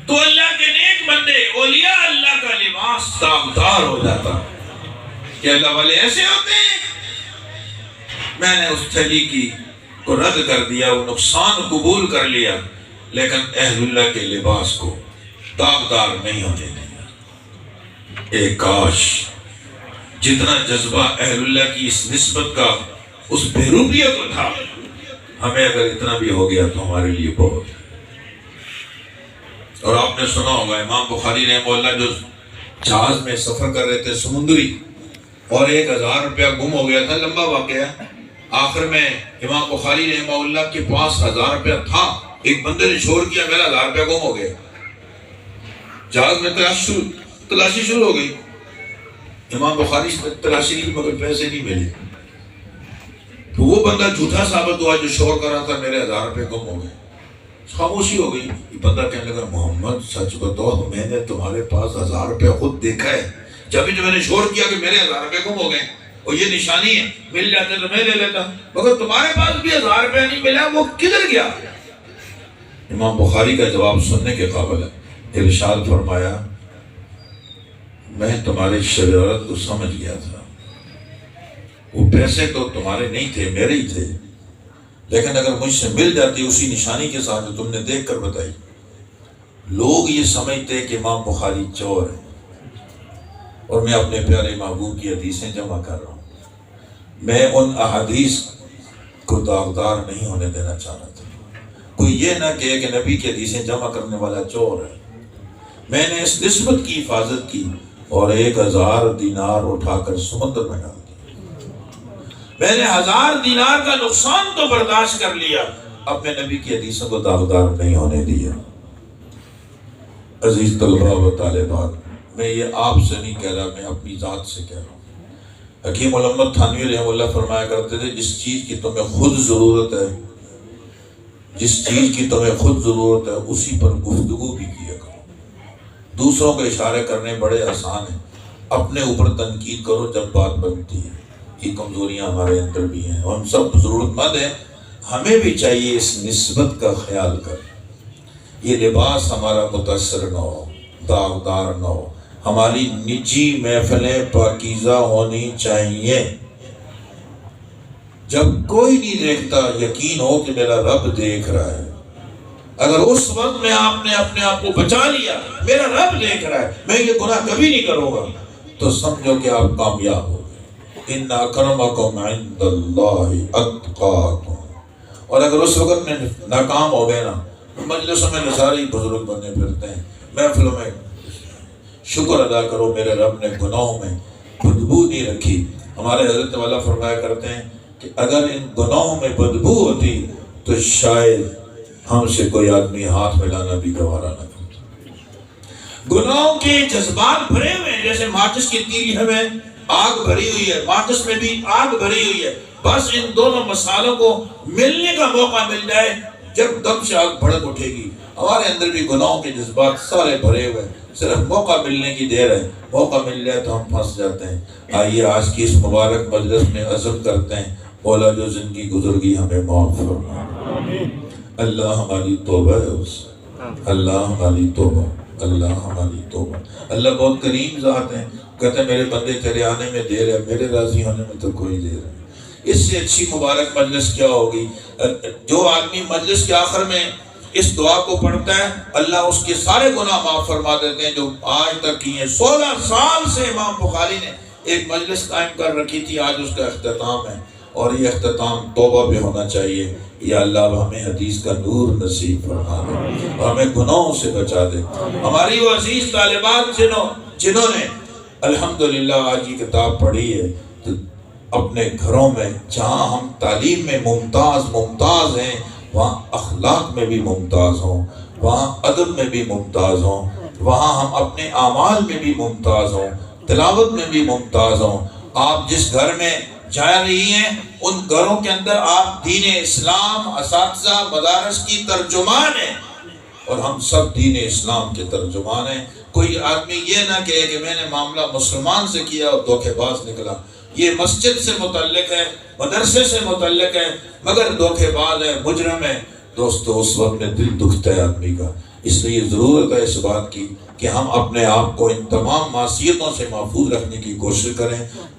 تو اللہ کے نیک بندے اولیاء اللہ کا لباس داغدار ہو جاتا. کہ اللہ والے ایسے ہوتے ہیں. میں نے اس تھیلی کی کو رد کر دیا، وہ نقصان قبول کر لیا، لیکن اہل اللہ کے لباس کو داغدار نہیں ہونے دیا. اے کاش جتنا جذبہ اہل اللہ کی اس نسبت کا اس بیروپیہ کو تھا، ہمیں اگر اتنا بھی ہو گیا تو ہمارے لیے بہت ہے. اور آپ نے سنا ہوگا امام بخاری رحمہ اللہ جو جہاز میں سفر کر رہے تھے سمندری، اور 1000 روپیہ گم ہو گیا تھا، لمبا واقعہ. آخر میں امام بخاری رحمہ اللہ کے پاس 1000 روپیہ تھا، ایک بندے نے شور کیا میرا 1000 روپیہ گم ہو گیا. جہاز میں تلاشی شروع ہو گئی. امام بخاری سے تلاشی لی مگر پیسے نہیں ملے. تو وہ بندہ جھوٹا ثابت ہوا جو شور کر رہا تھا میرے 1000 روپے گم ہو گئے. خاموشی ہو گئی. یہ بندہ کہنے لگا محمد سچ بتاؤ، میں نے تمہارے پاس 1000 روپے خود دیکھا ہے، جبھی جو میں نے شور کیا کہ میرے 1000 روپے گم ہو گئے اور یہ نشانی ہے، مل جاتے تو میں لے لیتا، مگر تمہارے پاس بھی 1000 روپے نہیں ملا، وہ کدھر گیا؟ امام بخاری کا جواب سننے کے قابل ہے. ارشاد فرمایا میں تمہاری شرارت کو سمجھ گیا تھا، وہ پیسے تو تمہارے نہیں تھے میرے ہی تھے، لیکن اگر مجھ سے مل جاتی اسی نشانی کے ساتھ جو تم نے دیکھ کر بتائی. لوگ یہ سمجھتے کہ امام بخاری چور ہے، اور میں اپنے پیارے محبوب کی حدیثیں جمع کر رہا ہوں. میں ان احادیث کو داغدار نہیں ہونے دینا چاہ رہا تھا. کوئی یہ نہ کہے کہ نبی کی حدیثیں جمع کرنے والا چور ہے. میں نے اس نسبت کی حفاظت کی اور 1000 دینار اٹھا کر سمندر میں ڈال دیا. میں نے 1000 دینار کا نقصان تو برداشت کر لیا، اپنے نبی کی حدیثوں کو داغدار نہیں ہونے دیا. عزیز طلبہ و طالبات، میں یہ آپ سے نہیں کہہ رہا، میں اپنی ذات سے کہہ رہا ہوں. حکیم علامہ تھانوی رحمہ اللہ فرمایا کرتے تھے جس چیز کی تمہیں خود ضرورت ہے، جس چیز کی تمہیں خود ضرورت ہے اسی پر گفتگو بھی کیا کرو. دوسروں کو اشارے کرنے بڑے آسان ہیں، اپنے اوپر تنقید کرو جب بات بنتی ہے. یہ کمزوریاں ہمارے اندر بھی ہیں، ہم سب ضرورت مند ہیں. ہمیں بھی چاہیے اس نسبت کا خیال کر. یہ لباس ہمارا متاثر نہ ہو، داغدار نہ ہو. ہماری نجی محفلیں پاکیزہ ہونی چاہیے. جب کوئی نہیں دیکھتا یقین ہو کہ میرا رب دیکھ رہا ہے. اگر اس وقت میں آپ نے اپنے آپ کو بچا لیا میرا رب دیکھ رہا ہے، میں یہ گناہ کبھی نہیں کروں گا، تو سمجھو کہ آپ کامیاب ہو گئے. ان اکرمکم عند اللہ اتقاکم. اور اگر اس وقت میں ناکام ہو گئے نا، مجلسوں میں سارے بزرگ بنے پھرتے ہیں، محفلوں میں شکر ادا کرو میرے رب نے گناہوں میں بدبو نہیں رکھی. ہمارے حضرت والا فرمایا کرتے ہیں کہ اگر ان گناہوں میں بدبو ہوتی تو شاید ہم سے کوئی آدمی ہاتھ ملانا بھی گوارا نہ کرتا. گناہوں کے جذبات بھرے ہوئے ہیں، جیسے ماچس کی تیلی ہمیں آگ بھری ہوئی ہے، ماچس میں بھی آگ بھری ہوئی ہے. بس ان دونوں مسالوں کو ملنے کا موقع مل جائے، جب دم سے آگ بھڑک اٹھے گی. ہمارے اندر بھی گناہوں کے جذبات سارے بھرے ہوئے ہیں، صرف موقع ملنے کی دیر ہے. موقع مل جائے تو ہم پھنس جاتے ہیں. آئیے آج کی اس مبارک مجلس میں عزم کرتے ہیں مولا جو زندگی گزر گئی ہمیں معاف فرما، اللہ ہماری توبہ ہے اس سے، اللہ ہماری توبہ، اللہ ہماری توبہ۔ اللہ بہت کریم ذات ہے، کہتے ہیں میرے بندے تیرے آنے میں دیر ہے، میرے راضی ہونے میں تو کوئی دیر ہے۔ اس سے اچھی مبارک مجلس کیا ہوگی؟ جو آدمی مجلس کے آخر میں اس دعا کو پڑھتا ہے اللہ اس کے سارے گناہ معاف فرما دیتے ہیں جو آج تک کی ہیں۔ 16 سال سے امام بخاری نے ایک مجلس قائم کر رکھی تھی، آج اس کا اختتام ہے، اور یہ اختتام توبہ پہ ہونا چاہیے۔ یا اللہ ہمیں حدیث کا نور نصیب فرما دے اور ہمیں گناہوں سے بچا دے۔ ہماری وہ عزیز طالبات جنہوں نے الحمدللہ آج یہ کتاب پڑھی ہے، تو اپنے گھروں میں جہاں ہم تعلیم میں ممتاز ہیں، وہاں اخلاق میں بھی ممتاز ہوں، وہاں ادب میں بھی ممتاز ہوں، وہاں ہم اپنے اعمال میں بھی ممتاز ہوں، تلاوت میں بھی ممتاز ہوں۔ آپ جس گھر میں جا رہی ہیں ان گھروں کے اندر آپ دین اسلام اساتذہ مدارس کی ترجمان ہیں، اور ہم سب دین اسلام کے ترجمان ہیں۔ کوئی آدمی یہ نہ کہے کہ میں نے معاملہ مسلمان سے کیا اور دھوکے باز نکلا۔ یہ مسجد سے متعلق ہے، مدرسے سے متعلق ہے، مگر دھوکے باز ہے، مجرم ہے۔ دوستو اس وقت میں دل دکھتا ہے آدمی کا۔ اس لیے ضرورت ہے اس بات کی کہ ہم اپنے آپ کو ان تمام معصیتوں سے محفوظ رکھنے کی کوشش کریں۔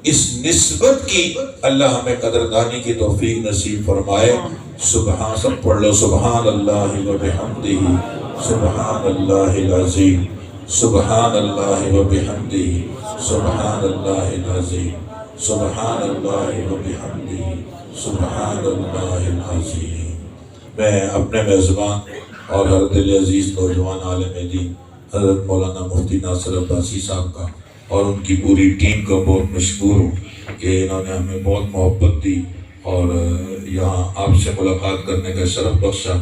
اس نسبت کی اللہ ہمیں قدردانی کی توفیق نصیب فرمائے۔ سب پڑھ لو، سبحان اللہ و بحمدہ، سبحان اللہ العظیم، سبحان اللہ و بحمدہ، سبحان اللہ العظیم، سبحان اللہ و بحمدہ، سبحان اللہ العظیم۔ میں اپنے میزبان اور حضرت عزیز نوجوان عالم دین حضرت مولانا مفتی ناصر عباسی صاحب کا اور ان کی پوری ٹیم کا بہت مشکور ہوں کہ انہوں نے ہمیں بہت محبت دی اور یہاں آپ سے ملاقات کرنے کا شرف بخشا۔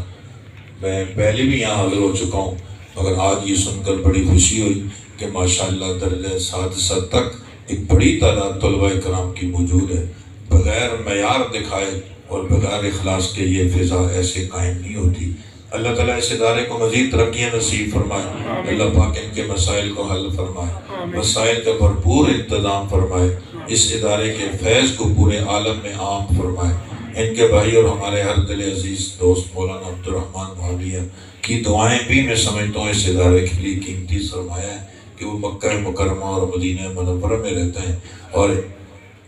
میں پہلے بھی یہاں حاضر ہو چکا ہوں، مگر آج یہ سن کر بڑی خوشی ہوئی کہ ماشاءاللہ درجہ سادسہ تک ایک بڑی تعداد طلباء کرام کی موجود ہے۔ بغیر معیار دکھائے اور بغیر اخلاص کے یہ فضا ایسے قائم نہیں ہوتی۔ اللہ تعالیٰ اس ادارے کو مزید ترقیاں نصیب فرمائے، اللہ پاک ان کے مسائل کو حل فرمائے، مسائل کا بھرپور انتظام فرمائے، اس ادارے کے فیض کو پورے عالم میں عام فرمائے۔ ان کے بھائی اور ہمارے ہر دل عزیز دوست مولانا عبدالرحمن معاویہ کی دعائیں بھی میں سمجھتا ہوں اس ادارے کے لیے قیمتی سرمایہ ہے کہ وہ مکہ مکرمہ اور مدینہ منورہ میں رہتے ہیں، اور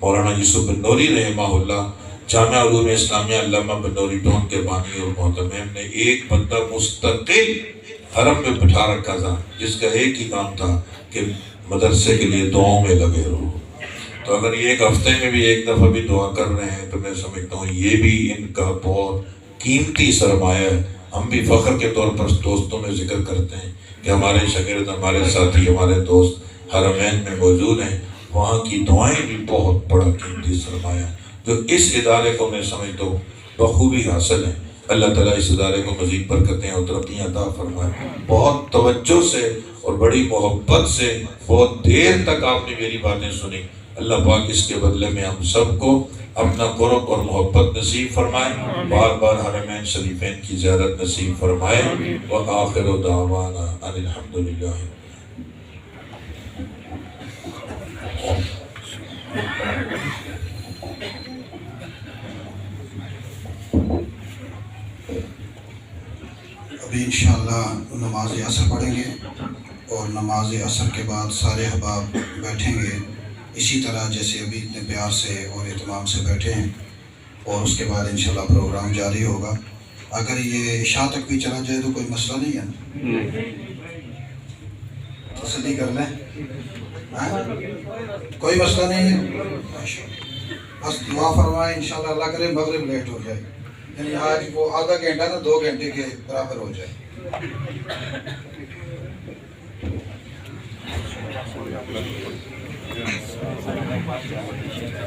مولانا یوسف بن نوری رحمہ اللہ جامعہ علوم اسلامیہ علامہ بن نوری ٹون کے بانی اور محتمم نے ایک بندہ مستقل حرم میں بٹھا رکھا تھا جس کا ایک ہی کام تھا کہ مدرسے کے لیے دعاؤں میں لگے رہو۔ تو اگر یہ ایک ہفتے میں بھی ایک دفعہ بھی دعا کر رہے ہیں تو میں سمجھتا ہوں یہ بھی ان کا بہت قیمتی سرمایہ ہے۔ ہم بھی فخر کے طور پر دوستوں میں ذکر کرتے ہیں کہ ہمارے شاگرد، ہمارے ساتھی، ہمارے دوست حرمین میں موجود ہیں، وہاں کی دعائیں بھی بہت بڑا قیمتی سرمایہ ہے جو اس ادارے کو میں سمجھتا ہوں بخوبی حاصل ہے۔ اللہ تعالیٰ اس ادارے کو مزید برکتیں اور ترقیاں عطا فرمائے۔ بہت توجہ سے اور بڑی محبت سے بہت دیر تک آپ نے میری باتیں سنی۔ اللہ پاک اس کے بدلے میں ہم سب کو اپنا قرب اور محبت نصیب فرمائے، بار بار حرمین شریفین کی زیارت نصیب فرمائے۔ وآخر دعوانا ان الحمدللہ۔ ابھی انشاءاللہ نماز عصر پڑھیں گے اور نماز عصر کے بعد سارے احباب بیٹھیں گے اسی طرح جیسے ابھی اتنے پیار سے اور اہتمام سے بیٹھے ہیں، اور اس کے بعد انشاءاللہ پروگرام جاری ہوگا۔ اگر یہ عشاء تک بھی چلا جائے تو کوئی مسئلہ نہیں ہے نا؟ تسلی کر لیں، کوئی مسئلہ نہیں ہے۔ بس دعا فرمائیں انشاءاللہ، اللہ کرے مغرب لیٹ ہو جائے، یعنی آج وہ آدھا گھنٹہ نا 2 گھنٹے کے برابر ہو جائے۔